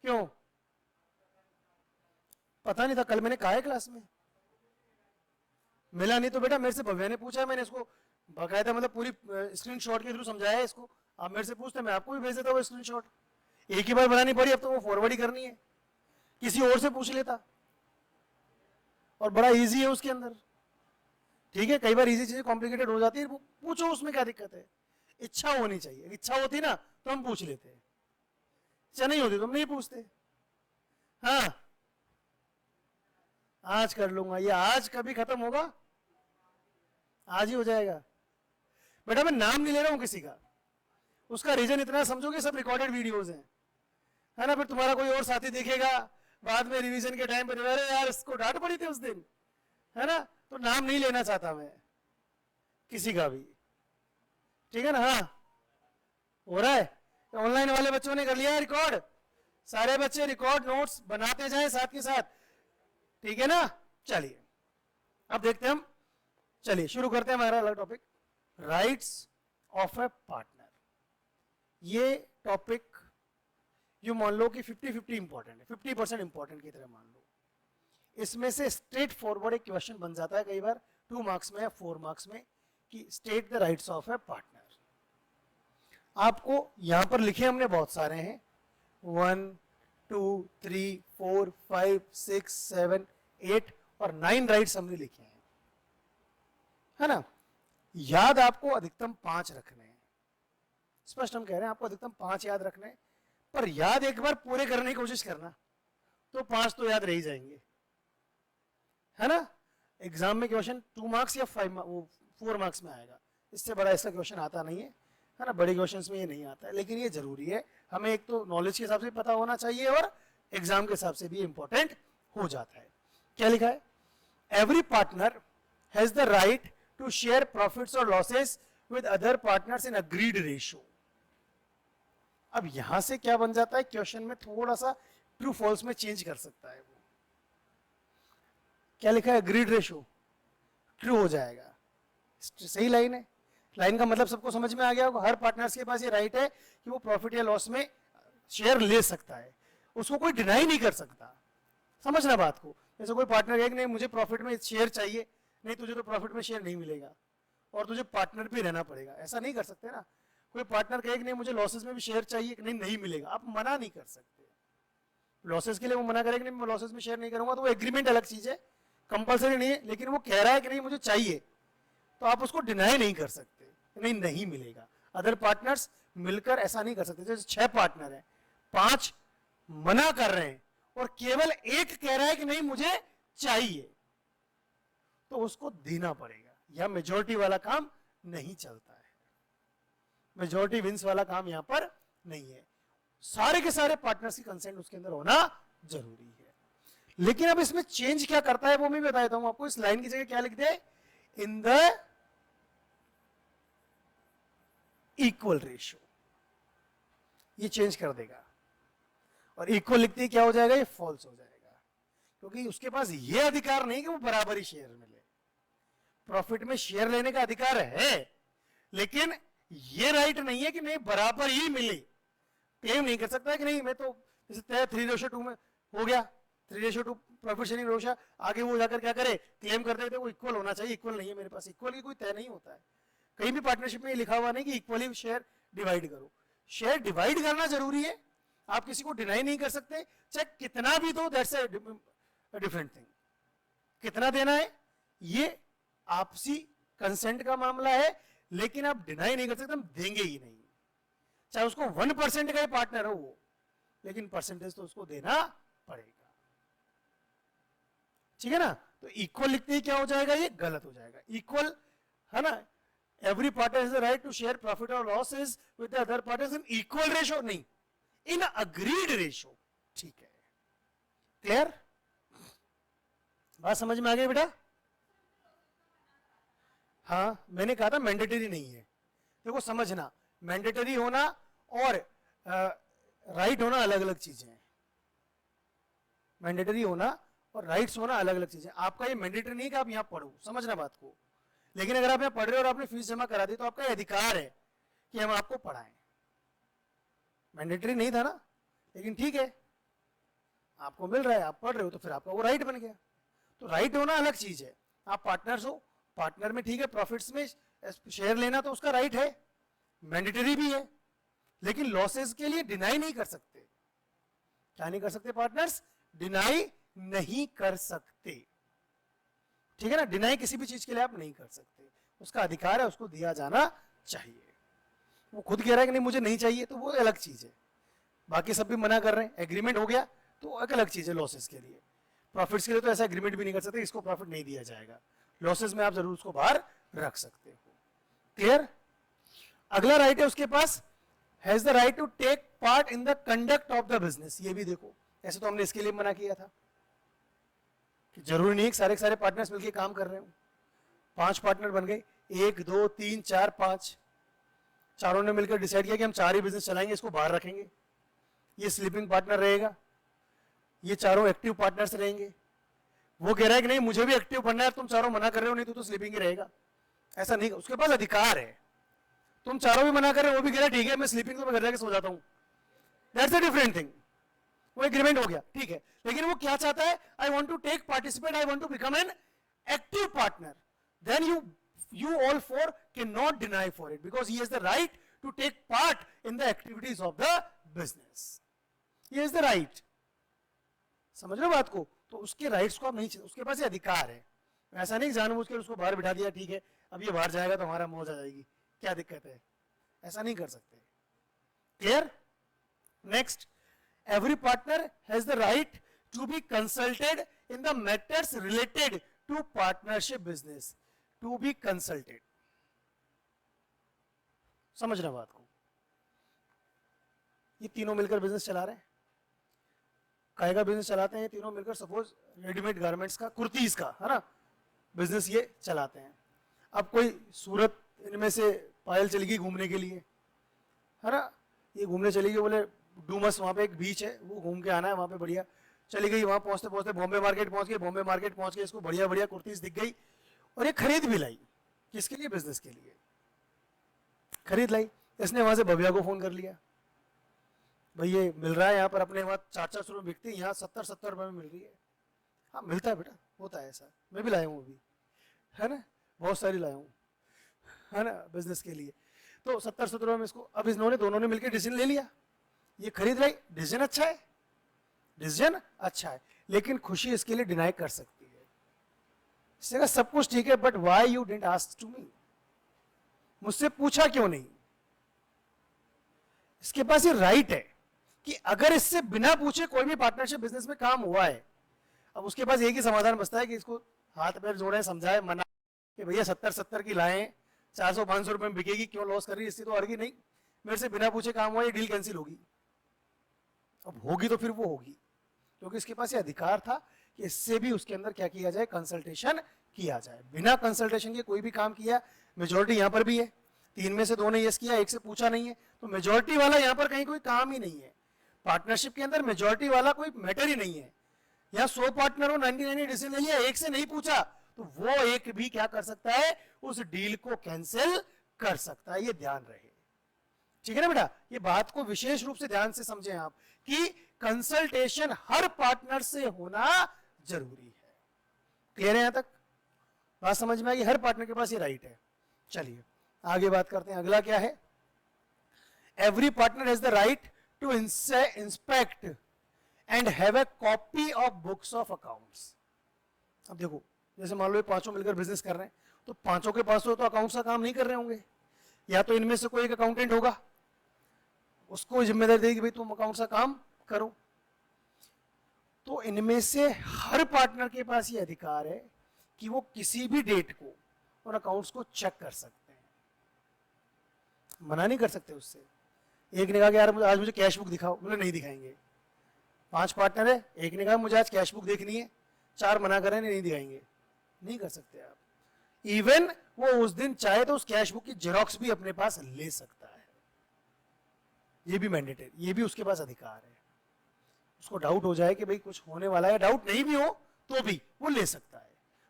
[SPEAKER 1] क्यों? पता नहीं था, कल मैंने कहा है क्लास में, मिला नहीं तो बेटा मेरे से भव्या ने पूछा है, मैंने इसको बाकायदा मतलब पूरी स्क्रीनशॉट के थ्रू समझाया है इसको। आप मेरे से पूछते मैं आपको भी भेज देता हूँ स्क्रीनशॉट। एक ही बार बनानी पड़ी, अब तो वो फॉरवर्ड ही करनी है, किसी और से पूछ लेता। और बड़ा इजी है उसके अंदर, ठीक है। कई बार इजी चीजें कॉम्प्लिकेटेड हो जाती है, वो पूछो, उसमें क्या दिक्कत है? इच्छा होनी चाहिए। इच्छा होती ना तो हम पूछ लेते, इच्छा नहीं होती तो हम नहीं पूछते। हाँ आज कर लूंगा, ये आज कभी खत्म होगा? आज ही हो जाएगा। बेटा मैं नाम नहीं ले रहा हूं किसी का, उसका रीजन इतना समझोगे सब रिकॉर्डेड वीडियोस हैं, है ना। फिर तुम्हारा कोई और साथी देखेगा बाद में रिवीजन के टाइम पर, अरे यार इसको डांट पड़ी थी उस दिन, है ना। तो नाम नहीं लेना चाहता मैं किसी का भी, ठीक है ना। हाँ हो रहा है, ऑनलाइन वाले बच्चों ने कर लिया है रिकॉर्ड, सारे बच्चे रिकॉर्ड नोट्स बनाते जाएं साथ के साथ, ठीक है ना। चलिए अब देखते हैं हम, चलिए शुरू करते हैं हमारा अगला topic, rights of A partner. ये टॉपिक जो मान लो कि 50-50 इंपॉर्टेंट है, 50% इंपॉर्टेंट की तरह मान लो। इसमें से स्ट्रेट फॉरवर्ड एक क्वेश्चन बन जाता है कई बार 2 मार्क्स में या 4 मार्क्स में, कि state the rights of A partner. आपको यहां पर लिखे हमने बहुत सारे हैं, 1 2 3 4 5 6 7 8 और 9 राइट्स हमने लिखे हैं, है ना। याद आपको अधिकतम 5 रखने हैं, स्पष्ट हम कह रहे हैं आपको अधिकतम 5 याद रखने हैं, पर याद एक बार पूरे करने की कोशिश करना, तो 5 तो याद रह ही जाएंगे, है ना। एग्जाम में क्वेश्चन 2 मार्क्स या 4 मार्क्स में आएगा, इससे बड़ा इसका क्वेश्चन आता नहीं है ना। बड़े क्वेश्चंस में ये नहीं आता है, लेकिन ये जरूरी है, हमें एक तो नॉलेज के हिसाब से पता होना चाहिए और एग्जाम के हिसाब से भी इंपॉर्टेंट हो जाता है। क्या लिखा है, every partner has the right to share profits और losses with other partners in agreed ratio. अब यहां से क्या बन जाता है, क्वेश्चन में थोड़ा सा ट्रू फॉल्स में चेंज कर सकता है वो। क्या लिखा है, अग्रीड रेशियो, ट्रू हो जाएगा, सही लाइन है। लाइन का मतलब सबको समझ में आ गया होगा, हर पार्टनर्स के पास ये राइट है कि वो प्रॉफिट या लॉस में शेयर ले सकता है, उसको कोई डिनाई नहीं कर सकता। समझना बात को, जैसे कोई पार्टनर है कि नहीं मुझे प्रॉफिट में शेयर चाहिए, नहीं तुझे तो प्रॉफिट में शेयर नहीं मिलेगा और तुझे पार्टनर भी रहना पड़ेगा, ऐसा नहीं कर सकते ना। कोई पार्टनर कहे कि नहीं मुझे लॉसेस में भी शेयर चाहिए, कि नहीं मिलेगा, आप मना नहीं कर सकते। लॉसेस के लिए वो मना करे कि नहीं मैं लॉसेस में शेयर नहीं करूंगा, तो वो एग्रीमेंट अलग चीज है, कंपलसरी नहीं है, लेकिन वो कह रहा है कि नहीं मुझे चाहिए, तो आप उसको डिनाई नहीं कर सकते, नहीं मिलेगा। अदर पार्टनर्स मिलकर ऐसा नहीं कर सकते। जैसे 6 पार्टनर हैं, 5 मना कर रहे हैं और केवल एक कह रहा है कि नहीं मुझे चाहिए, तो उसको देना पड़ेगा। यह मेजॉरिटी वाला काम नहीं चलता है, मेजॉरिटी विंस वाला काम यहां पर नहीं है। सारे के सारे पार्टनर्स की कंसेंट उसके अंदर होना जरूरी है। लेकिन अब इसमें चेंज क्या करता है वो मैं बता देता हूं आपको। इस लाइन की जगह क्या लिख दे, इन द इक्वल रेशियो, ये चेंज कर देगा। और इक्वल लिखते ही क्या हो जाएगा, ये फॉल्स हो जाएगा, क्योंकि उसके पास ये अधिकार नहीं कि वो बराबर ही शेयर मिले। प्रॉफिट में शेयर लेने का अधिकार है, लेकिन ये राइट नहीं है कि नहीं बराबर ही मिले। क्लेम नहीं कर सकता है कि नहीं मैं तो जैसे तय 3:2 में हो गया, 3:2 प्रॉफिट शेयरिंग रेशियो, आगे वो जाकर क्या करे, क्लेम कर देते वो इक्वल होना चाहिए, इक्वल नहीं है मेरे पास, इक्वल की कोई तय नहीं होता है। कहीं भी पार्टनरशिप में लिखा हुआ नहीं कि इक्वली शेयर डिवाइड करो। शेयर डिवाइड करना जरूरी है, आप किसी को डिनाई नहीं कर सकते, चाहे कितना भी दो, दैट्स अ डिफरेंट थिंग। कितना देना है ये आपसी कंसेंट का मामला है, लेकिन आप डिनाई नहीं कर सकते, हम देंगे ही नहीं, चाहे उसको 1% का ही पार्टनर हो वो, लेकिन परसेंटेज तो उसको देना पड़ेगा, ठीक है ना। तो इक्वल लिखते ही क्या हो जाएगा, ये गलत हो जाएगा। इक्वल है ना, every partner has the right to share profit और losses with the other partners in equal ratio, नहीं इन अग्रीड रेशियो, ठीक है। क्लियर, बात समझ में आ गई बेटा। हाँ मैंने कहा था मैंडेटरी नहीं है, देखो समझना, मैंडेटरी होना और राइट होना अलग अलग चीजें हैं। मैंडेटरी होना और राइट्स होना अलग अलग चीजें। आपका ये मैंडेटरी नहीं कि आप यहां पढ़ो, समझना बात को, लेकिन अगर आप यहां पढ़ रहे हो और आपने फीस जमा करा दी तो आपका अधिकार है कि हम आपको पढ़ाएं। मैंडेटरी नहीं था ना, लेकिन ठीक है आपको मिल रहा है, आप पढ़ रहे हो, तो फिर आपका वो राइट बन गया। तो राइट होना अलग चीज है, आप पार्टनर्स हो, पार्टनर में ठीक है प्रॉफिट्स में शेयर लेना तो उसका राइट है, मैंडेटरी भी है, लेकिन लॉसेस के लिए डिनाई नहीं कर सकते। क्या नहीं कर सकते पार्टनर्स, डिनाई नहीं कर सकते, ठीक है ना। डिनाई किसी भी चीज के लिए आप नहीं कर सकते, उसका अधिकार है, उसको दिया जाना चाहिए। वो खुद कह रहा है कि नहीं मुझे नहीं चाहिए, तो वो अलग चीज है, बाकी सब भी मना कर रहे हैं, एग्रीमेंट हो गया तो एक अलग चीज है। लॉसेस के लिए, प्रॉफिट्स के लिए तो ऐसा एग्रीमेंट भी नहीं कर सकते, इसको प्रॉफिट नहीं दिया जाएगा, लॉसेस में आप जरूर उसको बाहर रख सकते हो। क्लियर? अगला राइट है उसके पास, has the right to take part in the conduct of the business. ये भी देखो, ऐसे तो हमने इसके लिए मना किया था कि जरूरी नहीं सारे सारे पार्टनर्स मिलकर काम कर रहे हो। 5 पार्टनर बन गए, 1 2 3 4 5, चारों ने मिलकर डिसाइड किया कि हम 4 ही बिजनेस चलाएंगे, इसको बाहर रखेंगे। ये स्लीपिंग पार्टनर रहेगा, ये चारों एक्टिव पार्टनर्स रहेंगे। वो कह रहा है कि नहीं मुझे भी एक्टिव बनना है, तुम चारों मना कर रहे हो, नहीं तो स्लीपिंग ही रहेगा। ऐसा नहीं, उसके पास अधिकार है। तुम चारों भी मना कर रहे हो, वो भी कह रहा है ठीक है मैं स्लीपिंग तो मैं घर जाके सो जाता हूं, दैट्स अ डिफरेंट थिंग। वो एग्रीमेंट हो गया, ठीक है। लेकिन वो क्या चाहता है, I want to take participate, I want to become an active partner, then you all four cannot deny for it because he has the right to take part in the activities of the business. He has the right. समझ रहे हो बात को? तो उसके rights को आप नहीं, उसके पास ये अधिकार है। ऐसा नहीं जानबूझ के उसको बाहर बिठा दिया, ठीक है अब ये बाहर जाएगा तो हमारा मौज आ जाएगी, क्या दिक्कत है, ऐसा नहीं कर सकते। Clear? Next, every partner has the right to be consulted in the matters related to partnership business. To be consulted, समझना बात को। ये तीनों मिलकर बिजनेस चला रहे हैं, काय का बिजनेस चलाते हैं तीनों मिलकर, सपोज रेडीमेड गारमेंट्स का, कुर्तीज का, है ना, बिजनेस ये चलाते हैं। अब कोई सूरत इनमें से पायल चली गई घूमने के लिए, है ना, ये घूमने चली गई, बोले डूमस वहां पे एक बीच है वो घूम के आना है, वहां पे बढ़िया चली गई। वहां पहुंचते पहुंचते बॉम्बे मार्केट पहुंच गई, बॉम्बे मार्केट पहुंच के इसको बढ़िया बढ़िया कुर्तीज दिख गई और ये खरीद भी लाई। किसके लिए? बिजनेस के लिए खरीद लाई। इसने वहां से भव्या को फोन कर लिया, भाई ये मिल रहा है यहाँ पर, अपने वहां 400 रुपये बिकती है, यहाँ 70 रुपये में मिल रही है। हाँ मिलता है बेटा, होता है ऐसा, मैं भी लाया हूँ अभी, है ना, बहुत सारी लाया हूँ, है ना, बिजनेस के लिए। तो 70 रुपये में इसको, अब इन्होंने दोनों ने मिलकर डिसीजन ले लिया, ये खरीद लाई। डिसीजन अच्छा है, डिसीजन अच्छा है, लेकिन खुशी इसके लिए डिनाई कर सकती है। इसने कहा सब कुछ ठीक है, but why you didn't ask to me, मुझसे पूछा क्यों नहीं। इसके पास ये राइट है कि अगर इससे बिना पूछे कोई भी पार्टनरशिप बिजनेस में काम हुआ है, अब उसके पास एक ही समाधान बचता है कि इसको हाथ पैर जोड़े, समझाए, मना कि भैया 70 की लाएं, 400-500 रुपए में बिकेगी, क्यों लॉस कर रही है, इससे तो अर्गी नहीं, मेरे से बिना पूछे काम हुआ, ये डील कैंसिल होगी। अब होगी तो फिर वो होगी, क्योंकि इसके पास ये अधिकार था कि इससे भी उसके अंदर क्या किया जाए, कंसल्टेशन किया जाए। बिना कंसल्टेशन के कोई भी काम किया, मेजोरिटी यहां पर भी है, 3 में से 2 ने यस किया, 1 से पूछा नहीं है, तो मेजोरिटी वाला यहां पर कहीं कोई काम ही नहीं है। पार्टनरशिप के अंदर मेजोरिटी वाला कोई मैटर ही नहीं है। यहाँ 100 पार्टनर हो, 99 डिसीजन ले लिया, 1 से नहीं पूछा, तो वो एक भी क्या कर सकता है, उस डील को कैंसिल कर सकता है। ये ध्यान रहे, ठीक है ना बेटा। ये बात को विशेष रूप से ध्यान से समझें आप कि कंसल्टेशन हर पार्टनर से होना जरूरी है। क्लियर है? यहां तक बात समझ में आई? हर पार्टनर के पास ये राइट है। चलिए आगे बात करते हैं। अगला क्या है? Every partner has the right to inspect and have a copy of books of accounts. अब देखो, जैसे मान लो ये पांचों मिलकर बिजनेस कर रहे हैं, तो पांचों के पास तो अकाउंट्स का काम नहीं कर रहे होंगे, या तो इनमें से कोई एक अकाउंटेंट होगा, उसको जिम्मेदारी देगी भाई तुम अकाउंट्स का काम करो। तो इनमें से हर पार्टनर के पास ये अधिकार है कि वो किसी भी डेट को उन अकाउंट्स को चेक कर सकते हैं, मना नहीं कर सकते उससे। एक ने कहा कि यार आज मुझे कैश बुक दिखाओ, बोले नहीं दिखाएंगे। 5 पार्टनर है, एक ने कहा मुझे आज कैश बुक देखनी है, 4 मना कर रहे हैं नहीं दिखाएंगे, नहीं कर सकते आप। इवन वो उस दिन चाहे तो उस कैश बुक की जेरोक्स भी अपने पास ले सकता है, ये भी मैंडेटरी, ये भी उसके पास अधिकार है। उसको डाउट हो जाए कि भाई कुछ होने वाला है, डाउट नहीं भी हो तो भी वो ले सकता है।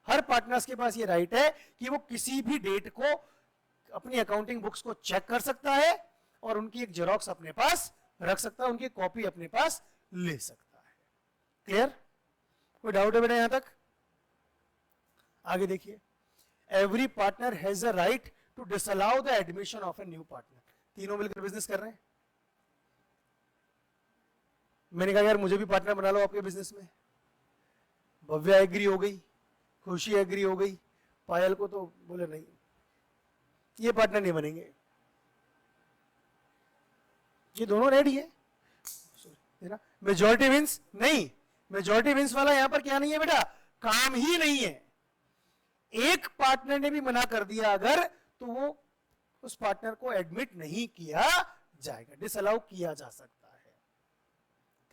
[SPEAKER 1] हर पार्टनर्स के पास ये राइट है कि वो किसी भी डेट को अपनी अकाउंटिंग बुक्स को चेक कर सकता है और उनकी एक जेरोक्स अपने पास रख सकता है, उनकी कॉपी अपने पास ले सकता है। क्लियर? कोई डाउट है बेटा यहां तक? आगे देखिए, every partner has a right to disallow the admission of a new partner. तीनों मिलकर बिजनेस कर रहे हैं, मैंने कहा यार मुझे भी पार्टनर बना लो आपके बिजनेस में। भव्या एग्री हो गई, खुशी एग्री हो गई, पायल को तो बोले नहीं, ये पार्टनर नहीं बनेंगे। ये दोनों रेडी है ना, मेजॉरिटी विंस नहीं, मेजॉरिटी विंस वाला यहां पर क्या नहीं है बेटा, काम ही नहीं है। एक पार्टनर ने भी मना कर दिया अगर, तो वो उस पार्टनर को एडमिट नहीं किया जाएगा, डिसअलाउ किया जा सकता है।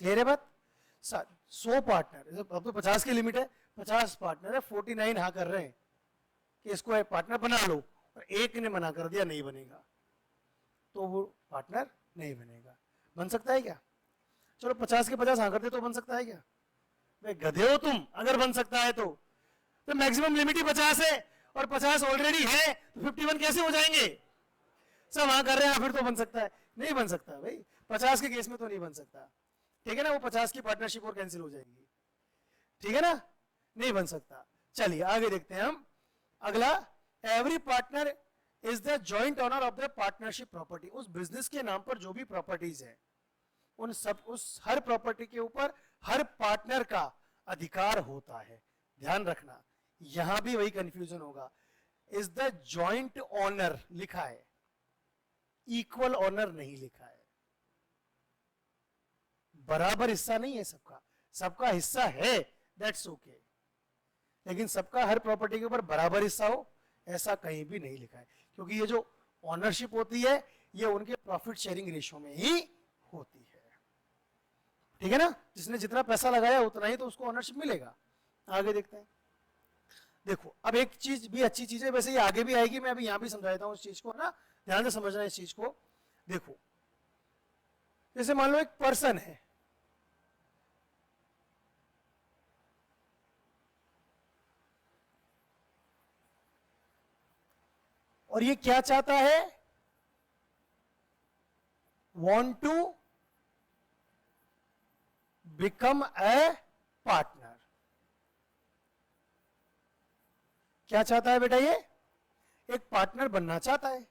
[SPEAKER 1] क्लियर है बात? 100 पार्टनर, अब तो 50 की लिमिट है, 50 पार्टनर है, 49 हाँ कर रहे हैं कि इसको एक पार्टनर बना लो, और एक ने मना कर दिया नहीं बनेगा, तो वो पार्टनर नहीं बनेगा। बन सकता है क्या? चलो 50 के 50 हाँ कर दे तो बन सकता है क्या? वे गधे हो तुम, अगर बन सकता है तो मैक्सिमम लिमिट ही 50 है और 50 ऑलरेडी है, तो 51 कैसे हो जाएंगे? सब हाँ कर रहे हैं, फिर तो बन सकता है? नहीं बन सकता भाई, 50 के केस में तो नहीं बन सकता, ठीक है ना? वो 50 की पार्टनरशिप और कैंसिल हो जाएगी, ठीक है ना? नहीं बन सकता। चलिए आगे देखते हैं हम अगला। Every partner is the joint owner of the partnership property. उस बिजनेस के नाम पर जो भी प्रॉपर्टीज है उन सब, उस हर प्रॉपर्टी के ऊपर हर पार्टनर का अधिकार होता है। ध्यान रखना, यहां भी वही कंफ्यूजन होगा। इज द जॉइंट ओनर लिखा है, इक्वल ओनर नहीं लिखा है। बराबर हिस्सा नहीं है सबका, सबका हिस्सा है, दैट्स ओके, लेकिन सबका हर प्रॉपर्टी के ऊपर बराबर हिस्सा हो ऐसा कहीं भी नहीं लिखा है, क्योंकि ये जो ओनरशिप होती है ये उनके प्रॉफिट शेयरिंग रेशियो में ही होती है, ठीक है ना? जिसने जितना पैसा लगाया उतना ही तो उसको ओनरशिप मिलेगा। आगे देखते हैं। देखो अब एक चीज भी अच्छी चीज है, वैसे ये आगे भी आएगी, मैं अभी यहां भी समझाता हूं इस चीज को ना, ध्यान से समझना इस चीज को। देखो जैसे मान लो एक पर्सन है, और ये क्या चाहता है? want to become a partner। क्या चाहता है बेटा? ये एक पार्टनर बनना चाहता है।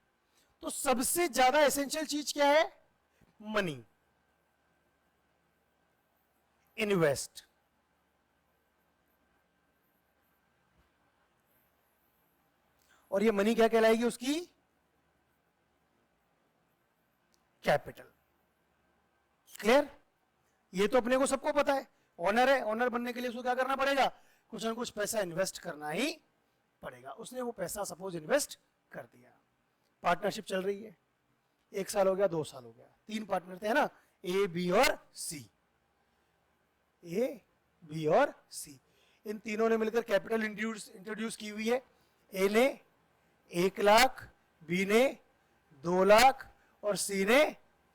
[SPEAKER 1] तो सबसे ज्यादा एसेंशियल चीज क्या है? Money, invest. और ये मनी क्या कहलाएगी? उसकी कैपिटल। क्लियर? ये तो अपने को सबको पता है, ओनर है, ओनर बनने के लिए उसको क्या करना पड़ेगा? कुछ ना कुछ पैसा इन्वेस्ट करना ही पड़ेगा। उसने वो पैसा सपोज इन्वेस्ट कर दिया, पार्टनरशिप चल रही है, 1 साल हो गया, 2 साल हो गया, 3 पार्टनर थे ना, ए बी और सी। ए बी और सी, इन तीनों ने मिलकर कैपिटल इंट्रोड्यूस की हुई है। ए ने 1 लाख, बी ने 2 लाख और सी ने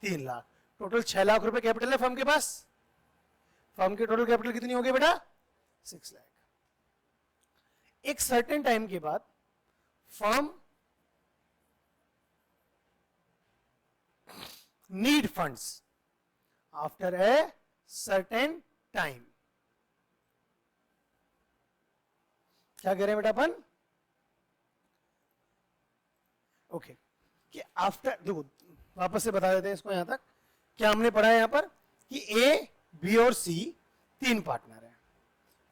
[SPEAKER 1] 3 लाख। टोटल 6 लाख रुपए कैपिटल है फर्म के पास। फर्म की टोटल कैपिटल कितनी हो गई बेटा? 6 लाख। एक सर्टेन टाइम के बाद firm need funds after a certain time. क्या कह रहे हैं बेटा अपन? ओके, कि आफ्टर, देखो वापस से बता देते हैं इसको। यहां तक क्या हमने पढ़ा है यहां पर कि ए बी और सी 3 पार्टनर है।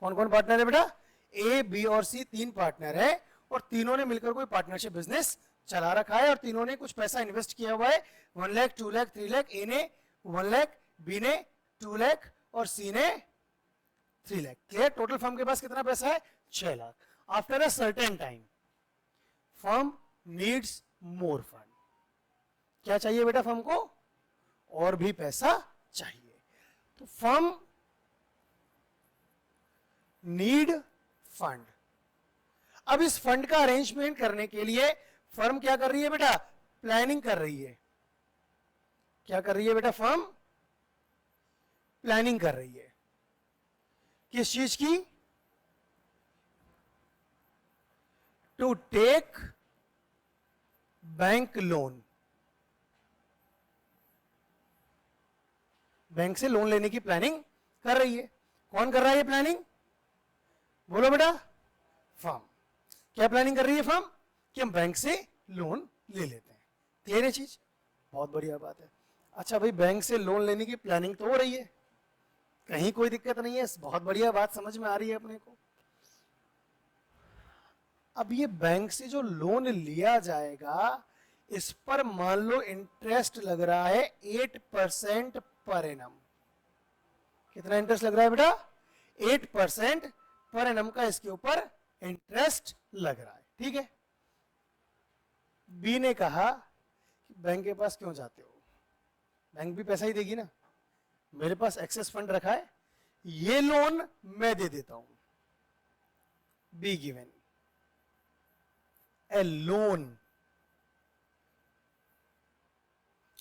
[SPEAKER 1] कौन कौन पार्टनर है बेटा? ए बी और सी 3 पार्टनर है, और तीनों ने मिलकर कोई पार्टनरशिप बिजनेस चला रखा है, और तीनों ने कुछ पैसा इन्वेस्ट किया हुआ है। 1 लाख, 2 लाख, 3 लाख। ए ने 1 लाख, बी ने 2 लाख और सी ने 3 लाख। क्लियर? टोटल फर्म के पास कितना पैसा है? 6 lakh. After a certain time firm needs more fund. क्या चाहिए बेटा फर्म को? और भी पैसा चाहिए। तो फर्म नीड फंड। अब इस फंड का अरेंजमेंट करने के लिए फर्म क्या कर रही है बेटा? प्लानिंग कर रही है। क्या कर रही है बेटा? फर्म प्लानिंग कर रही है। किस चीज की? To take bank loan. Bank से लोन लेने की प्लानिंग कर रही है। कौन कर रहा है ये प्लानिंग? बोलो बेटा। फर्म। क्या प्लानिंग कर रही है फर्म? कि हम बैंक से लोन ले लेते हैं। क्लियर है चीज? बहुत बढ़िया बात है। अच्छा भाई, बैंक से लोन लेने की प्लानिंग तो हो रही है, कहीं कोई दिक्कत नहीं है, बहुत बढ़िया बात समझ में आ रही है अपने को। अब ये बैंक से जो लोन लिया जाएगा, इस पर मान लो इंटरेस्ट लग रहा है 8% पर एनम। कितना इंटरेस्ट लग रहा है बेटा? 8% पर एनम का इसके ऊपर इंटरेस्ट लग रहा है, ठीक है। बी ने कहा कि बैंक के पास क्यों जाते हो, बैंक भी पैसा ही देगी ना, मेरे पास एक्सेस फंड रखा है, ये लोन मैं दे देता हूं। बी गिवन ए लोन,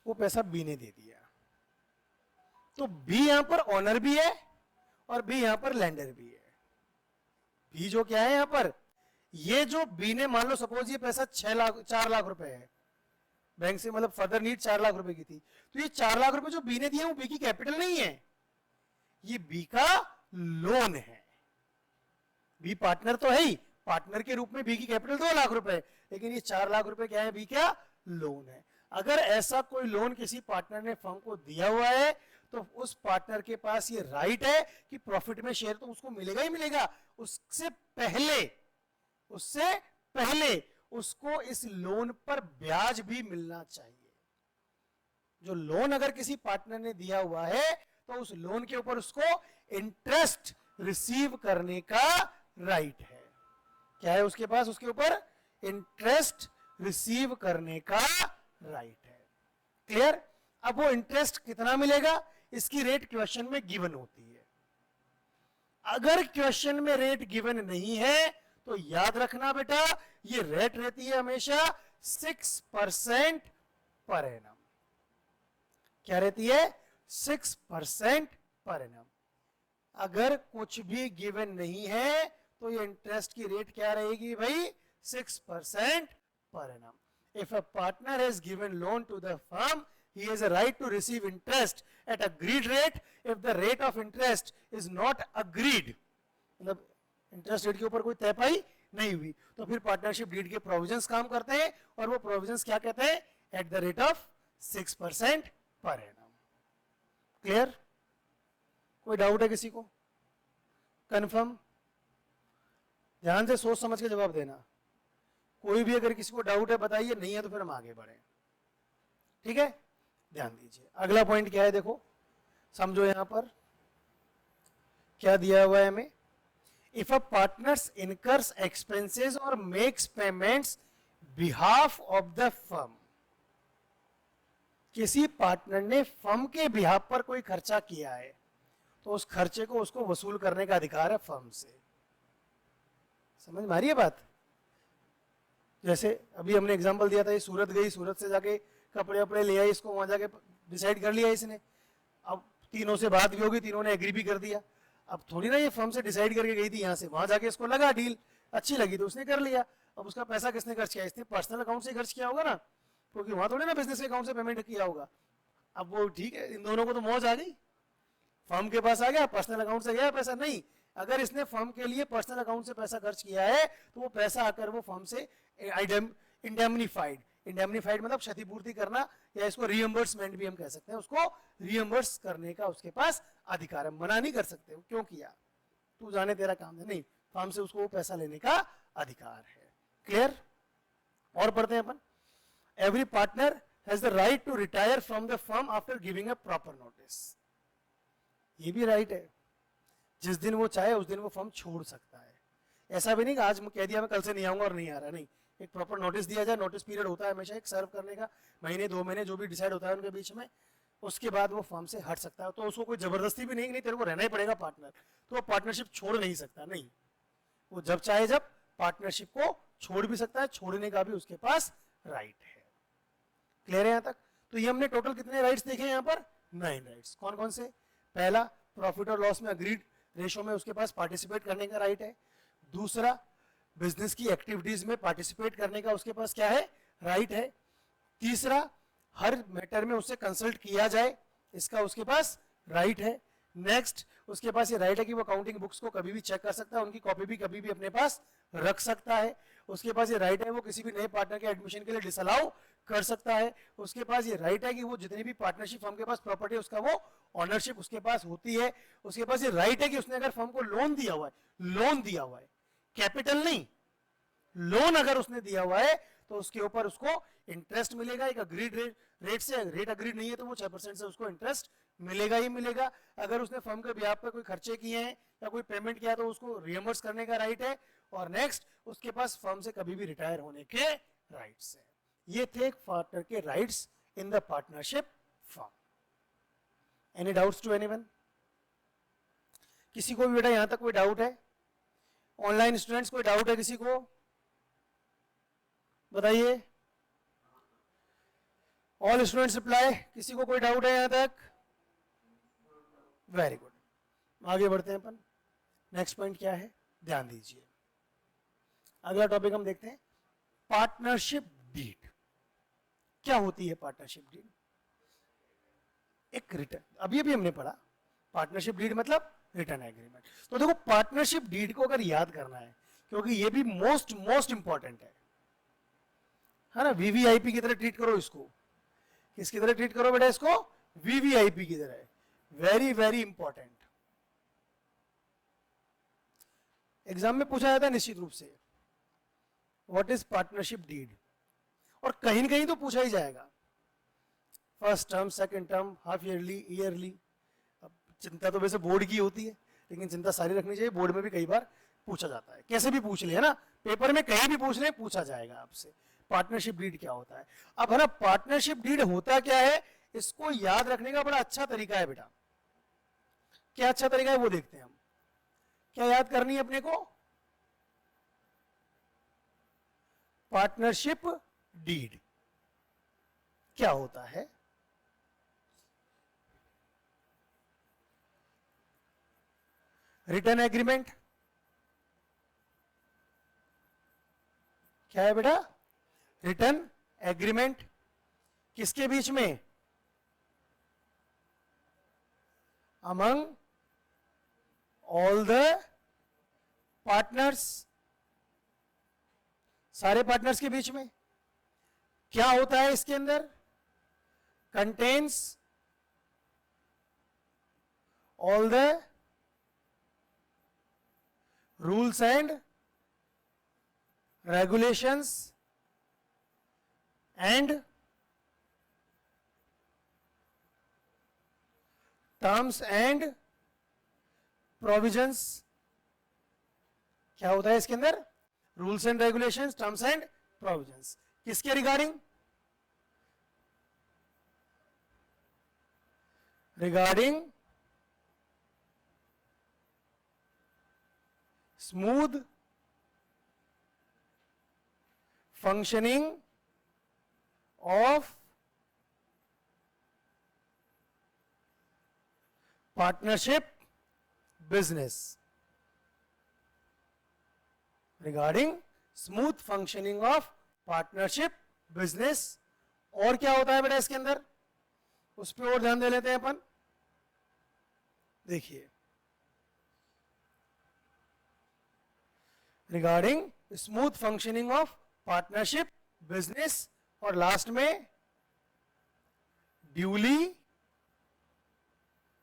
[SPEAKER 1] वो पैसा बी ने दे दिया, तो बी यहां पर ऑनर भी है और बी यहां पर लैंडर भी है। बी जो क्या है यहां पर, ये जो बी ने, मान लो सपोज ये पैसा 4 लाख रुपए है बैंक से, मतलब फर्दर नीड 4 लाख रुपए की थी, तो ये 4 लाख रुपए जो बी ने दिए वो बी की कैपिटल नहीं है, ये बी का लोन है। बी पार्टनर तो है ही, पार्टनर के रूप में बी की कैपिटल 2 लाख रुपए, लेकिन ये 4 लाख रुपए क्या है, बी क्या लोन है। अगर ऐसा कोई लोन किसी पार्टनर ने फर्म को दिया हुआ है तो उस पार्टनर के पास ये राइट है कि प्रॉफिट में शेयर तो उसको मिलेगा ही मिलेगा, उससे पहले उसको इस लोन पर ब्याज भी मिलना चाहिए। जो लोन अगर किसी पार्टनर ने दिया हुआ है तो उस लोन के ऊपर उसको इंटरेस्ट रिसीव करने का राइट है। क्या है उसके पास, उसके ऊपर इंटरेस्ट रिसीव करने का राइट है। क्लियर। अब वो इंटरेस्ट कितना मिलेगा, इसकी रेट क्वेश्चन में गिवन होती है। अगर क्वेश्चन में रेट गिवन नहीं है तो याद रखना बेटा, ये रेट रहती है हमेशा 6% पर एनम। क्या रहती है, 6% पर एनम। अगर कुछ भी गिवन नहीं है तो ये इंटरेस्ट की रेट क्या रहेगी भाई, 6% per annum. If a partner has given loan to the firm, he has a right to receive interest at agreed rate if the rate of interest is not agreed. मतलब interest rate के ऊपर कोई तय पाई नहीं हुई तो फिर partnership deed के प्रोविजंस काम करते हैं, और वो प्रोविजंस क्या कहते हैं, at the rate of 6% per annum. Clear. कोई डाउट है किसी को, कंफर्म। ध्यान से सोच समझ के जवाब देना, कोई भी अगर किसी को डाउट है बताइए, नहीं है तो फिर हम आगे बढ़े, ठीक है। ध्यान दीजिए अगला पॉइंट क्या है, देखो समझो यहां पर क्या दिया हुआ है हमें। If a partners incurs expenses और makes payments behalf of the firm, किसी पार्टनर ने फर्म के बिहाफ पर कोई खर्चा किया है तो उस खर्चे को उसको वसूल करने का अधिकार है फर्म से। समझ में आ रही है बात। जैसे अभी हमने एग्जांपल दिया था, ये सूरत गई, सूरत से जाके कपड़े वपड़े ले आई, इसको वहां जाके डिसाइड कर लिया इसने, अब तीनों से बात भी होगी, तीनों ने एग्री भी कर दिया। अब थोड़ी ना ये फर्म से डिसाइड करके गई थी, यहाँ से वहां जाके इसको लगा डील अच्छी लगी तो उसने कर लिया। अब उसका पैसा किसने खर्च किया, इसने पर्सनल अकाउंट से खर्च किया होगा ना, क्योंकि वहां थोड़ी ना बिजनेस अकाउंट से पेमेंट किया होगा। अब वो ठीक है, इन दोनों को तो मौज आ गई, फर्म के पास आ गया, पर्सनल अकाउंट से गया पैसा नहीं। अगर इसने फर्म के लिए पर्सनल अकाउंट से पैसा खर्च किया है तो वो पैसा आकर वो फर्म से इंडेमनीफाइड, इंडेमनीफाइड मतलब क्षतिपूर्ति करना, या इसको रीएम्बर्समेंट भी हम कह सकते हैं, उसको रीएम्बर्स करने का उसके पास अधिकार है। मना नहीं कर सकते हो, क्यों किया तू जाने तेरा काम है, नहीं, फर्म से उसको वो पैसा लेने का अधिकार है। क्लियर। और पढ़ते हैं अपन। Every partner has the right to retire from the firm after giving a proper notice. ये भी राइट है, जिस दिन वो चाहे उस दिन वो फर्म छोड़ सकता है। ऐसा भी नहीं कि आज कह दिया मैं कल से नहीं आऊंगा और नहीं आ रहा, नहीं, एक प्रॉपर नोटिस दिया जाए। नोटिस पीरियड होता है हमेशा एक सर्व करने का, महीने 2 महीने जो भी डिसाइड होता है उनके बीच में, उसके बाद वो फर्म से हट सकता है। तो उसको कोई जबरदस्ती भी नहीं, नहीं तेरे को रहना ही पड़ेगा पार्टनर, तो वो पार्टनरशिप छोड़ नहीं सकता, नहीं, वो जब चाहे जब पार्टनरशिप को छोड़ भी सकता है, छोड़ने का भी उसके पास राइट है। क्लियर है यहां तक। तो ये हमने टोटल कितने राइट्स देखे यहाँ पर, 9 राइट्स। कौन कौन से, पहला प्रॉफिट और लॉस में अग्रीड रेशो में उसके पास पार्टिसिपेट करने का राइट है। दूसरा, बिजनेस की एक्टिविटीज में पार्टिसिपेट करने का उसके पास क्या है, राइट है। तीसरा, हर मैटर में उससे कंसल्ट किया जाए, इसका उसके पास राइट है। नेक्स्ट, उसके पास ये राइट है कि वो अकाउंटिंग बुक्स को कभी भी चेक कर सकता है, उनकी कॉपी भी कभी भी अपने पास रख सकता है। उसके पास ये राइट है वो किसी भी नए पार्टनर के एडमिशन के लिए डिसअलाउ कर सकता है। उसके पास ये राइट है कि वो जितनी भी पार्टनरशिप फर्म के पास प्रॉपर्टी है उसका वो ऑनरशिप उसके पास होती है। उसके पास ये राइट है कि उसने अगर फर्म को लोन दिया हुआ है, कैपिटल नहीं, लोन अगर उसने दिया हुआ है तो उसके ऊपर उसको इंटरेस्ट मिलेगा एक अग्रीड रेट से। रेट अग्रीड नहीं है तो वो 6% से उसको इंटरेस्ट मिलेगा ही मिलेगा। अगर उसने फर्म के ब्याह पर कोई खर्चे किए हैं या कोई पेमेंट किया तो उसको रियम्बर्स करने का राइट है। और नेक्स्ट उसके पास फर्म से कभी भी रिटायर होने के राइट्स है। ये थे पार्टनर के rights in the partnership firm. Any doubts to anyone? किसी को भी बेटा यहां तक कोई डाउट है? ऑनलाइन स्टूडेंट्स कोई डाउट है किसी को? बताइए। All students reply. किसी को कोई डाउट है यहां तक? वेरी गुड, आगे बढ़ते हैं अपन। नेक्स्ट पॉइंट क्या है, ध्यान दीजिए। अगला टॉपिक हम देखते हैं, पार्टनरशिप डीड। क्या होती है पार्टनरशिप डीड? एक रिटर्न, अभी अभी हमने पढ़ा पार्टनरशिप डीड मतलब रिटर्न एग्रीमेंट। तो देखो पार्टनरशिप डीड को अगर याद करना है, क्योंकि ये भी मोस्ट इंपॉर्टेंट है ना, वीवीआईपी की तरह ट्रीट करो इसको। किसकी तरह ट्रीट करो बेटा इसको? वीवीआईपी की तरह। वेरी वेरी इंपॉर्टेंट, एग्जाम में पूछा जाता है निश्चित रूप से, व्हाट इज पार्टनरशिप डीड। और कहीं ना कहीं तो पूछा ही जाएगा, first term, second term, half yearly, yearly. अब चिंता तो वैसे बोर्ड की होती है, लेकिन चिंता सारी रखनी चाहिए, बोर्ड में भी कई बार पूछा जाता है, कैसे भी पूछ ले, है ना, पेपर में कहीं भी पूछ ले पूछा जाएगा आपसे पार्टनरशिप डीड क्या होता है। अब है ना, पार्टनरशिप डीड होता क्या है, इसको याद रखने का बड़ा अच्छा तरीका है बेटा। क्या अच्छा तरीका है वो देखते हैं हम। क्या याद करनी है अपने को? पार्टनरशिप डीड क्या होता है? रिटर्न एग्रीमेंट क्या है बेटा? रिटर्न एग्रीमेंट किसके बीच में? अमंग ऑल द पार्टनर्स, सारे पार्टनर्स के बीच में। क्या होता है इसके अंदर? Contains all the rules and regulations and terms and provisions। क्या होता है इसके अंदर? Rules and regulations, terms and provisions. किसके regarding? Regarding smooth functioning of partnership business, regarding smooth functioning of partnership business। और क्या होता है बेटा इसके अंदर, उस पर और ध्यान दे लेते हैं अपन। देखिए, regarding smooth functioning of partnership business, और लास्ट में duly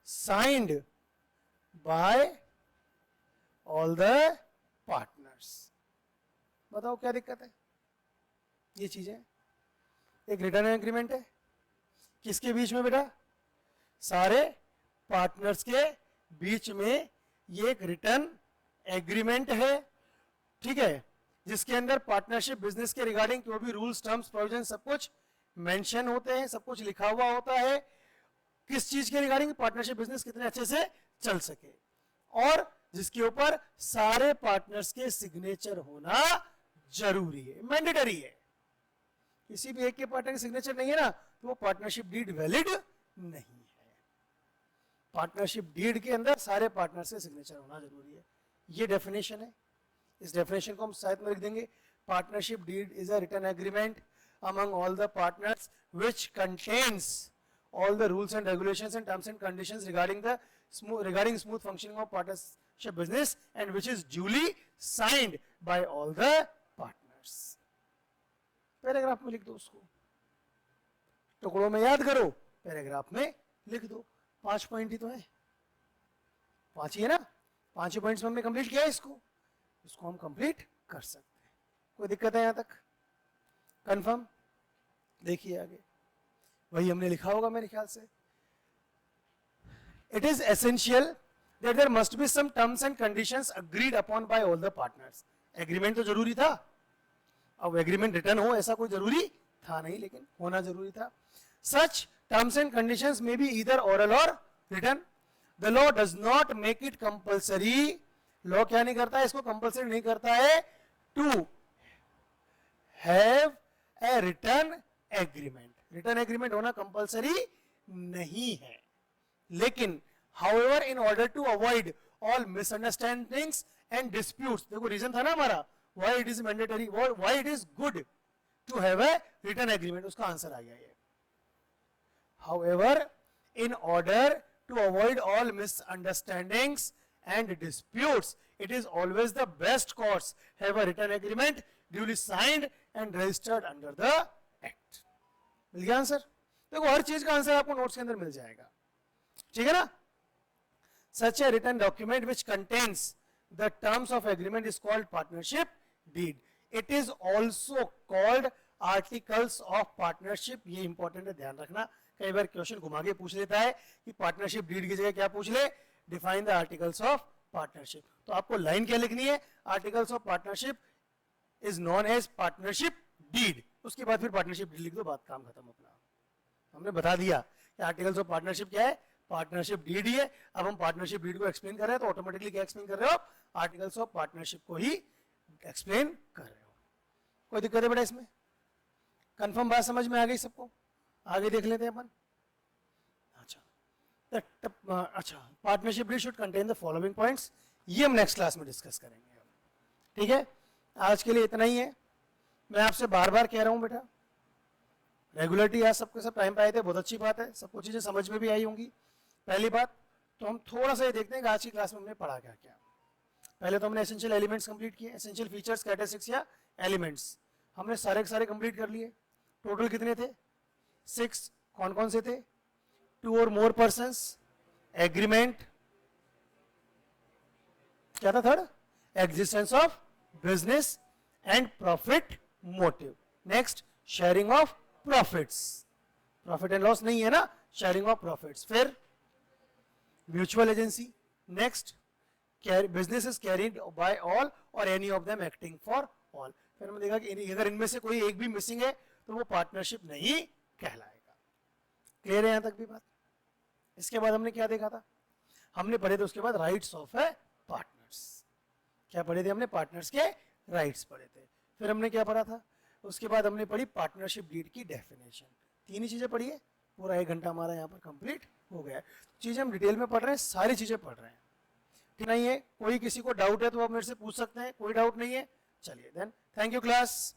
[SPEAKER 1] signed by all the partners. बताओ क्या दिक्कत है? ये चीजें, एक रिटर्न एग्रीमेंट है किसके बीच में बेटा? सारे पार्टनर्स के बीच में ये एक रिटर्न एग्रीमेंट है, ठीक है, जिसके अंदर पार्टनरशिप बिजनेस के रिगार्डिंग जो भी रूल्स, टर्म्स, प्रोविजन सब कुछ मेंशन होते हैं, सब कुछ लिखा हुआ होता है। किस चीज के रिगार्डिंग? पार्टनरशिप बिजनेस कितने अच्छे से चल सके, और जिसके ऊपर सारे पार्टनर्स के सिग्नेचर होना जरूरी है, मैंडेटरी है। किसी भी एक के पार्टनर के सिग्नेचर नहीं है ना, तो वो पार्टनरशिप डीड वैलिड नहीं है। पार्टनरशिप डीड के अंदर सारे पार्टनर्स के सिग्नेचर होना जरूरी है। ये डेफिनेशन है। इस डेफिनेशन को हम साइड में लिख देंगे, partnership deed is a written agreement among all the partners which contains all the rules and regulations and terms and conditions regarding smooth functioning of partnership business and which is duly signed by all the partners। Paragraph में लिख दो उसको, टुकड़ों में याद करो, paragraph में लिख दो। 5 पॉइंट ही तो है, 5 ही है ना, 5 पॉइंट्स में हमने कंप्लीट किया इसको हम कंप्लीट कर सकते हैं। कोई दिक्कत है यहां तक? कंफर्म? देखिए आगे वही हमने लिखा होगा मेरे ख्याल से। it is essential that there must be some terms and conditions agreed upon by all the partners. Agreement तो जरूरी था, अब एग्रीमेंट रिटर्न हो ऐसा कोई जरूरी था नहीं, लेकिन होना जरूरी था. Such terms and conditions may be either oral or written. The law does not make it compulsory. Law क्या नहीं करता है, इसको कंपल्सरी नहीं करता है to have a written agreement. Written agreement होना कंपल्सरी नहीं है, लेकिन however in order to avoid all misunderstandings and disputes, देखो रीजन था ना हमारा why it is mandatory, why it is good to have a written agreement, उसका answer आ गया ये. However, in order to avoid all misunderstandings and disputes, it is always the best course have a written agreement duly signed and registered under the act. मिल गया answer? देखो हर चीज का answer आपको notes के अंदर मिल जाएगा, ठीक है ना. Such a written document which contains the terms of agreement is called partnership deed. It is also called articles of partnership. ये इंपॉर्टेंट है, ध्यान रखना. कई बार क्वेश्चन घुमा के पूछ लेता है कि पार्टनरशिप डीड की जगह क्या पूछ ले, define the articles of partnership. तो आपको लाइन क्या लिखनी है, articles of partnership is known as partnership deed. उसके बाद फिर पार्टनरशिप डीड लिख दो, बात काम खत्म अपना. हमने बता दिया कि आर्टिकल्स ऑफ पार्टनरशिप क्या है, पार्टनरशिप डीड ही है. अब हम पार्टनरशिप डीड को एक्सप्लेन कर रहे हैं तो ऑटोमेटिकली क्या एक्सप्लेन कर रहे हो, आर्टिकल्स ऑफ पार्टनरशिप को ही एक्सप्लेन कर रहे हो. कोई दिक्कत है बेटा इसमें? कंफर्म बात समझ में आ गई सबको? आगे देख लेते हैं अपन. अच्छा, partnership deed should contain the following points. ये हम नेक्स्ट क्लास में डिस्कस करेंगे, ठीक है. आज के लिए इतना ही है. मैं आपसे बार बार कह रहा हूं बेटा, रेगुलरिटी आज सबके सब टाइम पे आए थे, बहुत अच्छी बात है, सबको चीजें समझ में भी आई होंगी. पहली बात तो हम थोड़ा सा ये देखते हैं कि आज की क्लास में हमने पढ़ा क्या क्या. पहले तो हमने एसेंशियल एलिमेंट्स कंप्लीट किए, एसेंशियल फीचर्स, कैरेक्टरिस्टिक्स या एलिमेंट्स हमने सारे के सारे कंप्लीट कर लिए. टोटल कितने थे? 6. कौन कौन से थे? 2 और मोर पर्संस, एग्रीमेंट, क्या था third? Existence of business and profit motive. Next sharing of profits, profit and loss नहीं है ना, शेयरिंग ऑफ प्रॉफिट्स. फिर mutual agency. Next business is carried by all और any of them acting for all. फिर हमने देखा कि अगर इनमें से कोई एक भी मिसिंग है तो वो पार्टनरशिप नहीं कहलाएगा. क्लियर है यहां तक भी बात? इसके बाद हमने क्या देखा था, हमने पढ़े थे उसके बाद राइट्स ऑफ ए पार्टनर्स. क्या पढ़े थे हमने? पार्टनर्स के राइट्स पढ़े थे. फिर हमने क्या पढ़ा था? उसके बाद हमने पढ़ी पार्टनरशिप डीड की डेफिनेशन. 3 ही चीजें पढ़ी है, पूरा 1 घंटा हमारा यहाँ पर कंप्लीट हो गया है. चीजें हम डिटेल में पढ़ रहे हैं, सारी चीजें पढ़ रहे हैं, ठीक नहीं है. कोई किसी को डाउट है तो आप मेरे से पूछ सकते हैं, कोई डाउट नहीं है. चलिए देन, थैंक यू क्लास.